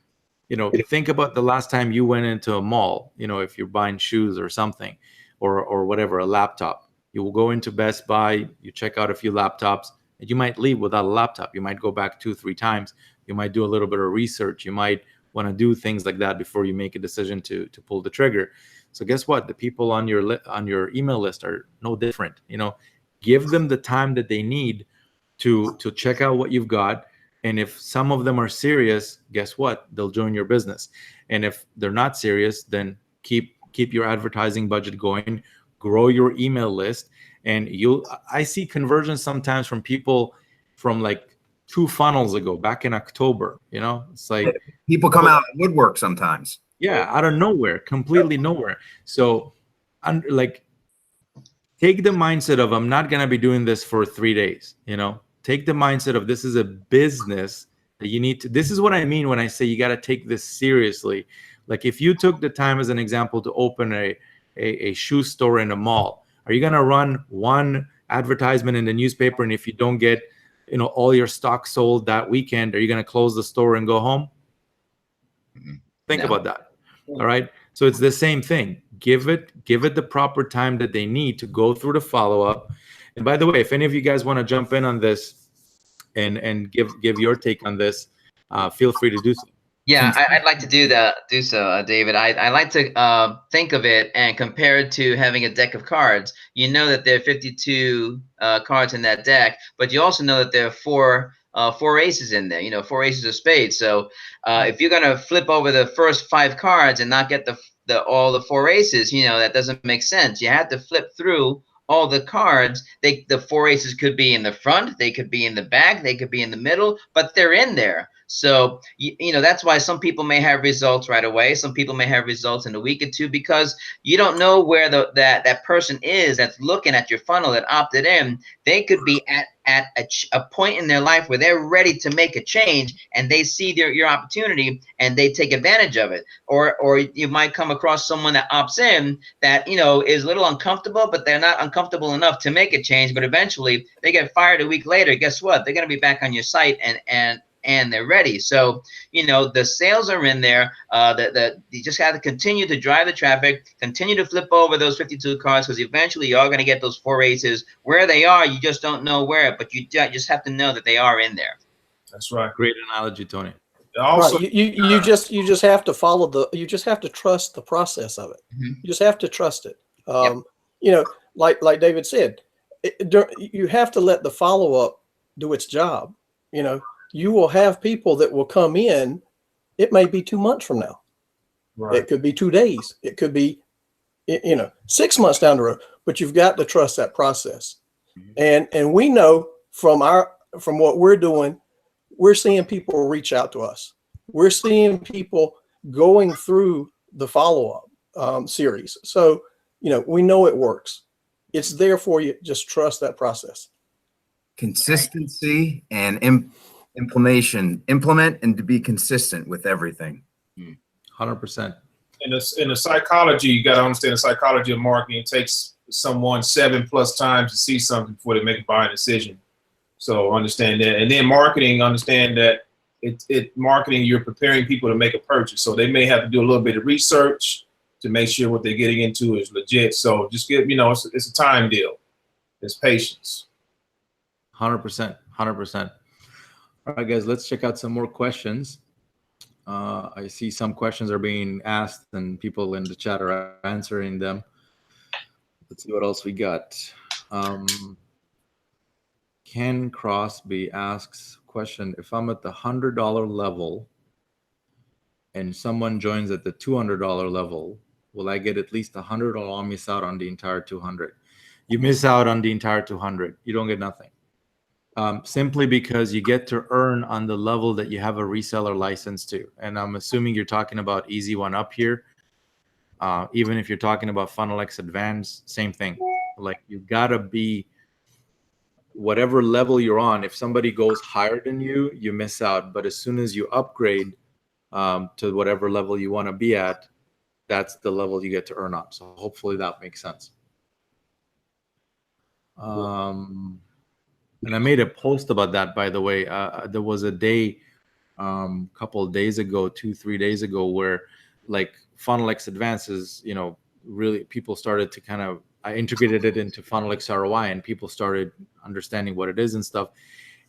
you know, think about the last time you went into a mall, you know, if you're buying shoes or something, or whatever, a laptop. You will go into Best Buy, you check out a few laptops, and you might leave without a laptop. You might go back 2-3 times. You might do a little bit of research. You might want to do things like that before you make a decision to pull the trigger. So guess what? The people on your email list are no different. You know, give them the time that they need to check out what you've got. And if some of them are serious, guess what? They'll join your business. And if they're not serious, then keep your advertising budget going, grow your email list. And I see conversions sometimes from people from like 2 funnels ago, back in October. You know, it's like People come out of woodwork sometimes. yeah, out of nowhere, completely nowhere. So like, take the mindset of, I'm not going to be doing this for 3 days. You know, take the mindset of, this is a business that you need to, this is what I mean when I say you got to take this seriously. Like if you took the time, as an example, to open a shoe store in a mall, are you going to run one advertisement in the newspaper, and if you don't get, you know, all your stock sold that weekend, are you going to close the store and go home? Think about that. All right. So it's the same thing. Give it the proper time that they need to go through the follow-up. And by the way, if any of you guys want to jump in on this and give your take on this, feel free to do so. Yeah, I'd like to do so, David. I like to think of it and compare it to having a deck of cards. You know that there are 52 cards in that deck, but you also know that there are four aces in there. You know, 4 aces of spades. So if you're gonna flip over the first 5 cards and not get all the 4 aces, you know, that doesn't make sense. You have to flip through all the cards. The 4 aces could be in the front, they could be in the back, they could be in the middle, but they're in there. So, you know, that's why some people may have results right away. Some people may have results in a week or two, because you don't know where that person is that's looking at your funnel that opted in. They could be at a point in their life where they're ready to make a change, and they see your opportunity and they take advantage of it. Or you might come across someone that opts in that, you know, is a little uncomfortable, but they're not uncomfortable enough to make a change. But eventually they get fired a week later. Guess what? They're going to be back on your site and they're ready. So, you know, the sales are in there. You just have to continue to drive the traffic, continue to flip over those 52 cards, because eventually you are going to get those 4 aces. Where they are, you just don't know where, but you just have to know that they are in there. That's right. Great analogy, Tony. Also, right. You just have to follow you just have to trust the process of it. Mm-hmm. You just have to trust it. Yep. You know, like David said, you have to let the follow-up do its job. You know, you will have people that will come in. It may be 2 months from now. right. It could be 2 days. It could be, you know, 6 months down the road. But you've got to trust that process. Mm-hmm. And we know from what we're doing, we're seeing people reach out to us. We're seeing people going through the follow-up series. So, you know, we know it works. It's there for you. Just trust that process. Consistency and implement and to be consistent with everything. 100%. In the psychology, you got to understand the psychology of marketing. It takes someone 7+ times to see something before they make a buying decision. So understand that. And then marketing, understand that marketing, you're preparing people to make a purchase. So they may have to do a little bit of research to make sure what they're getting into is legit. So just it's a time deal. It's patience. 100%. 100%. All right, guys, let's check out some more questions. I see some questions are being asked and people in the chat are answering them. Let's see what else we got. Ken Crosby asks question: if I'm at the $100 level and someone joins at the $200 level, will I get at least 100, or I'll miss out on the entire 200? You miss out on the entire 200. You don't get nothing. Simply because you get to earn on the level that you have a reseller license to. And I'm assuming you're talking about Easy One Up here. Even if you're talking about Funnel X Advanced, same thing. Like, you gotta be whatever level you're on, if somebody goes higher than you, you miss out. But as soon as you upgrade to whatever level you want to be at, that's the level you get to earn up. So hopefully that makes sense. And I made a post about that, by the way. There was a day, couple of days ago, 2-3 days ago, where like FunnelX Advances, you know, really people started to kind of, I integrated it into FunnelX ROI, and people started understanding what it is and stuff.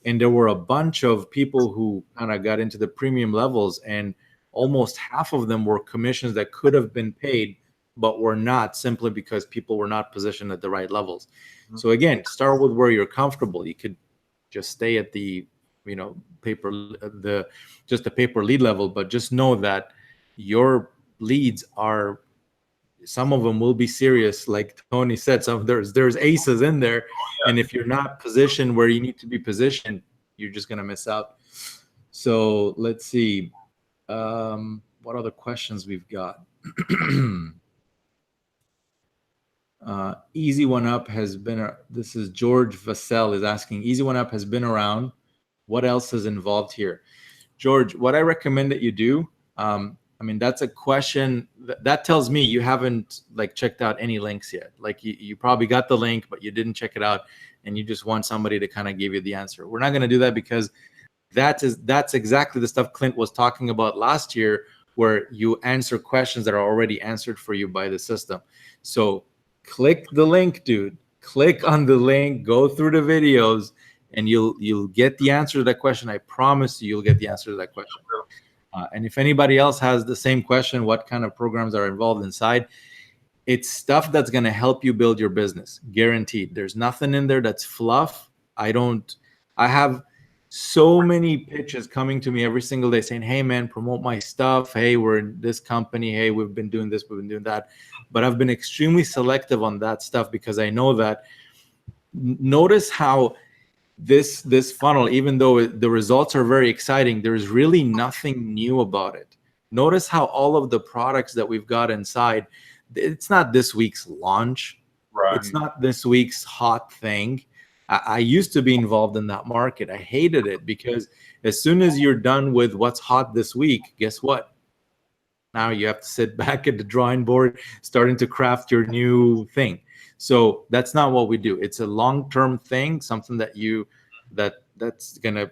And there were a bunch of people who kind of got into the premium levels, and almost half of them were commissions that could have been paid but were not, simply because people were not positioned at the right levels. So again, start with where you're comfortable. You could just stay at the, you know, just the paper lead level, but just know that your leads are, some of them will be serious. Like Tony said, there's aces in there. And if you're not positioned where you need to be positioned, you're just going to miss out. So let's see. What other questions we've got? Easy One Up has been, this is George Vassell is asking, Easy One Up has been around. What else is involved here? George, what I recommend that you do, I mean, that's a question that tells me you haven't like checked out any links yet. Like you probably got the link, but you didn't check it out, and you just want somebody to kind of give you the answer. We're not going to do that, because that's exactly the stuff Clint was talking about last year, where you answer questions that are already answered for you by the system. So click the link, dude. Click on the link, go through the videos, and you'll get the answer to that question. I promise you, you'll get the answer to that question. And if anybody else has the same question, what kind of programs are involved inside? It's stuff that's going to help you build your business, guaranteed. There's nothing in there that's fluff. I have so many pitches coming to me every single day saying, hey man, promote my stuff. Hey, we're in this company. Hey, we've been doing this, we've been doing that. But I've been extremely selective on that stuff, because I know that, notice how this funnel, even though the results are very exciting, there's really nothing new about it. Notice how all of the products that we've got inside, it's not this week's launch. Right. It's not this week's hot thing. I used to be involved in that market. I hated it, because as soon as you're done with what's hot this week, guess what? Now you have to sit back at the drawing board, starting to craft your new thing. So that's not what we do. It's a long-term thing, something that that's gonna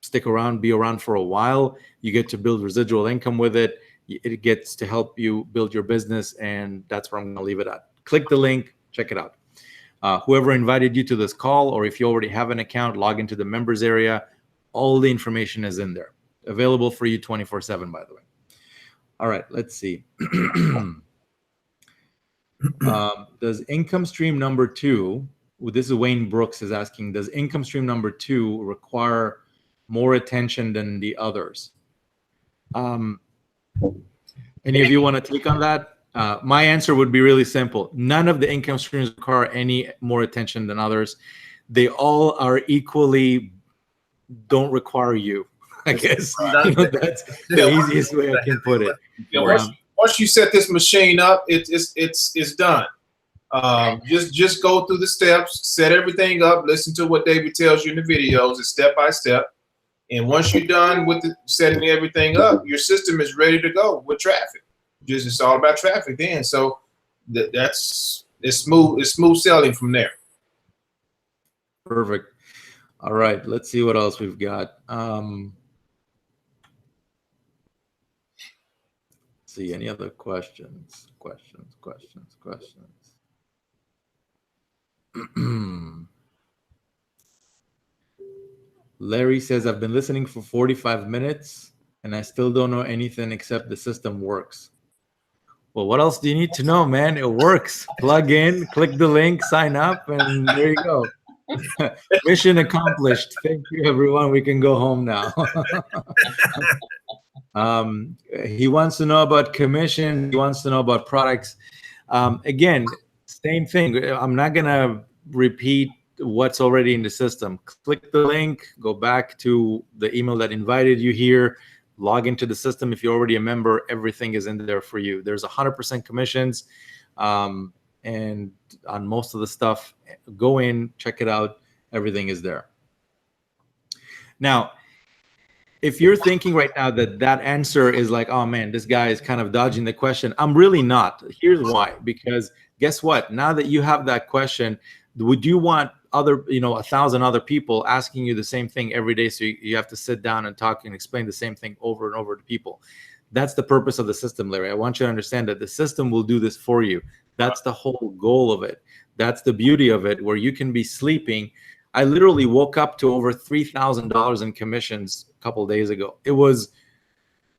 stick around, be around for a while. You get to build residual income with it. It gets to help you build your business, and that's where I'm gonna leave it at. Click the link, check it out. Whoever invited you to this call, or if you already have an account, log into the members area. All the information is in there, available for you 24/7, by the way. All right, let's see. Does income stream number 2, this is Wayne Brooks is asking, does income stream number 2 require more attention than the others? Any of you want to take on that? My answer would be really simple. None of the income streams require any more attention than others. They all are equally, don't require you, I guess. You know, that's the easiest way I can put it. Once you set this machine up, it's done. Just go through the steps, set everything up, listen to what David tells you in the videos. It's step by step. And once you're done with setting everything up, your system is ready to go with traffic. It's all about traffic then. So it's smooth sailing from there. Perfect. All right, let's see what else we've got. See any other questions? Larry says, I've been listening for 45 minutes and I still don't know anything except the system works. Well, what else do you need to know, man? It works. Plug in, click the link, sign up, and there you go. Mission accomplished. Thank you, everyone. We can go home now. He wants to know about commission. He wants to know about products. Again, same thing. I'm not going to repeat what's already in the system. Click the link, go back to the email that invited you here, log into the system. If you're already a member, everything is in there for you. There's 100% commissions. And on most of the stuff, go in, check it out, Everything is there. Now, if you're thinking right now that that answer is like, oh man, this guy is kind of dodging the question, I'm really not. Here's why. Because guess what? Now that you have that question, would you want other, 1,000 other people asking you the same thing every day? So you have to sit down and talk and explain the same thing over and over to people. That's the purpose of the system, Larry. I want you to understand that the system will do this for you. That's the whole goal of it. That's the beauty of it, where you can be sleeping. I literally woke up to over $3,000 in commissions a couple of days ago. It was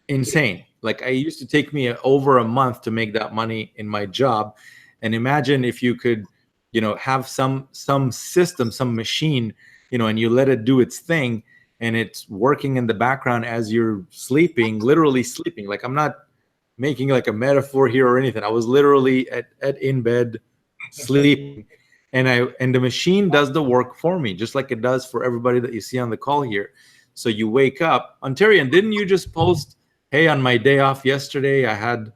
insane. Like, it used to take me over a month to make that money in my job. And imagine if you could, have some system, some machine, and you let it do its thing, and it's working in the background as you're sleeping, literally sleeping. Like, I'm not making like a metaphor here or anything. I was literally in bed sleeping. And the machine does the work for me, just like it does for everybody that you see on the call here. So you wake up. Ontarian, didn't you just post, hey, on my day off yesterday, I had,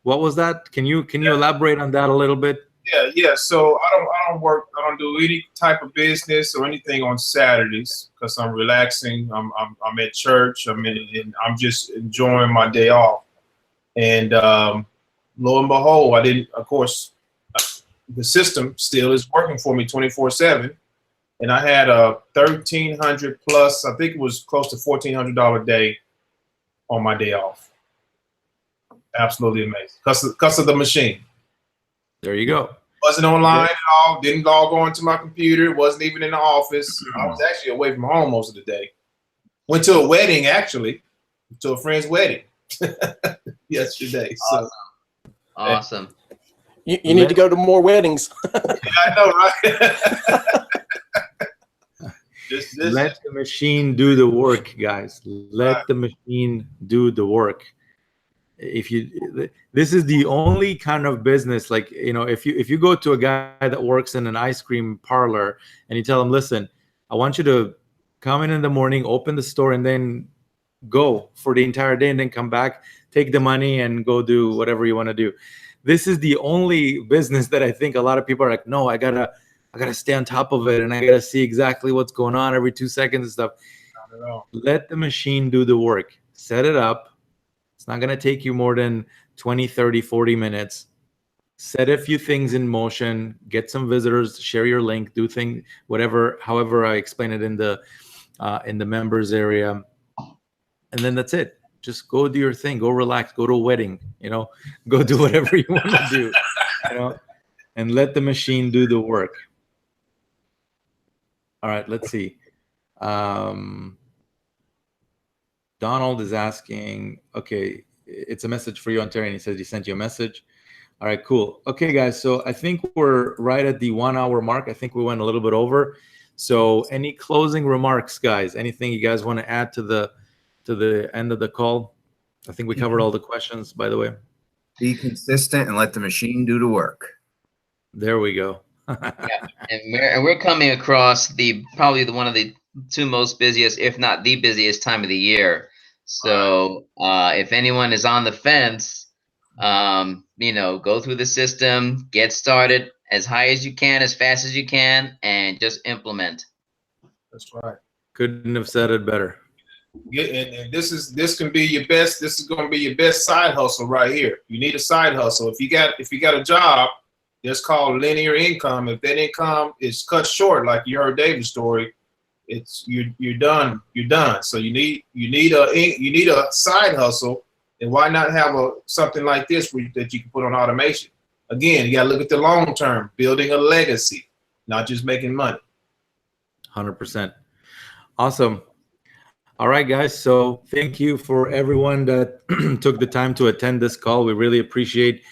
what was that? Can you elaborate on that a little bit? Yeah. So I don't do any type of business or anything on Saturdays because I'm relaxing. I'm at church. I'm just enjoying my day off. And lo and behold, I didn't, of course, the system still is working for me 24/7, and I had a 1,300 plus, I think it was close to $1,400 day on my day off. Absolutely amazing, because of the machine. There you go. Wasn't online at all. Didn't log on to my computer. Wasn't even in the office. I was actually away from home most of the day. Went to a wedding, actually, to a friend's wedding yesterday. Awesome. So, awesome. You need to go to more weddings. Yeah, I know, right? Let the machine do the work, guys. Let the machine do the work. This is the only kind of business, like, if you go to a guy that works in an ice cream parlor and you tell him, listen, I want you to come in the morning, open the store, and then go for the entire day, and then come back, take the money, and go do whatever you want to do. This is the only business that I think a lot of people are like, no, I gotta stay on top of it, and I gotta see exactly what's going on every 2 seconds and stuff. Let the machine do the work. Set it up. It's not gonna take you more than 20, 30, 40 minutes. Set a few things in motion, get some visitors, share your link, do things, however I explain it in the members area. And then that's it. Just go do your thing. Go relax. Go to a wedding. Go do whatever you want to do. And let the machine do the work. All right. Let's see. Donald is asking. Okay, it's a message for you, Ontarian. He says he sent you a message. All right. Cool. Okay, guys. So I think we're right at the 1 hour mark. I think we went a little bit over. So any closing remarks, guys? Anything you guys want to add to the end of the call? I think we covered all the questions, by the way. Be consistent and let the machine do the work. There we go. Yeah. And we're coming across probably one of the two most busiest, if not the busiest time of the year. So if anyone is on the fence, go through the system, get started as high as you can, as fast as you can, and just implement. That's right. Couldn't have said it better. Yeah, and this can be your best. This is going to be your best side hustle right here. You need a side hustle. If you got a job, it's called linear income. If that income is cut short, like you heard David's story, you're done. You're done. So you need a side hustle, and why not have something like this that you can put on automation? Again, you got to look at the long term, building a legacy, not just making money. 100%. Awesome. All right, guys. So thank you for everyone that took the time to attend this call. We really appreciate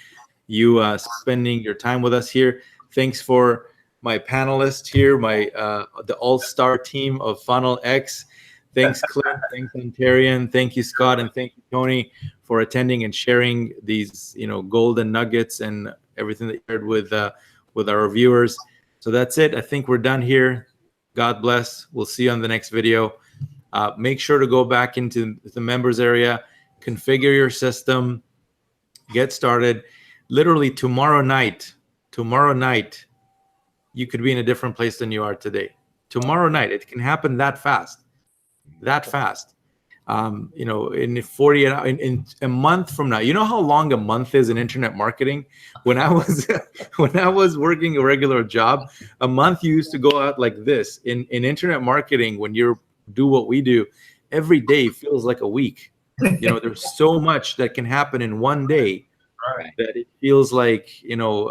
you spending your time with us here. Thanks for my panelists here, the all-star team of Funnel X. Thanks, Clint. Thanks, Ontarian. Thank you, Scott, and thank you, Tony, for attending and sharing these, golden nuggets and everything that you shared with our viewers. So that's it. I think we're done here. God bless. We'll see you on the next video. Make sure to go back into the members area, configure your system, get started. Literally tomorrow night, you could be in a different place than you are today. tomorrow night. It can happen that fast, that fast. You know, in 40 in a month from now. You know how long a month is in internet marketing? When I was when I was working a regular job, a month used to go out like this. In internet marketing, when you do what we do, every day feels like a week. You know, there's so much that can happen in one day that it feels like, you know,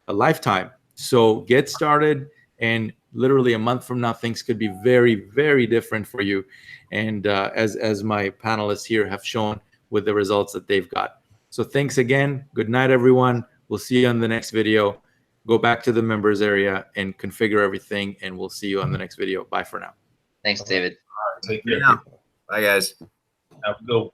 a lifetime. So get started, and literally a month from now, things could be very, very different for you. And as my panelists here have shown with the results that they've got. So thanks again. Good night, everyone. We'll see you on the next video. Go back to the members area and configure everything, and we'll see you on the next video. Bye for now. Thanks, David. All right, take care. Yeah. Bye, guys. Have a good one.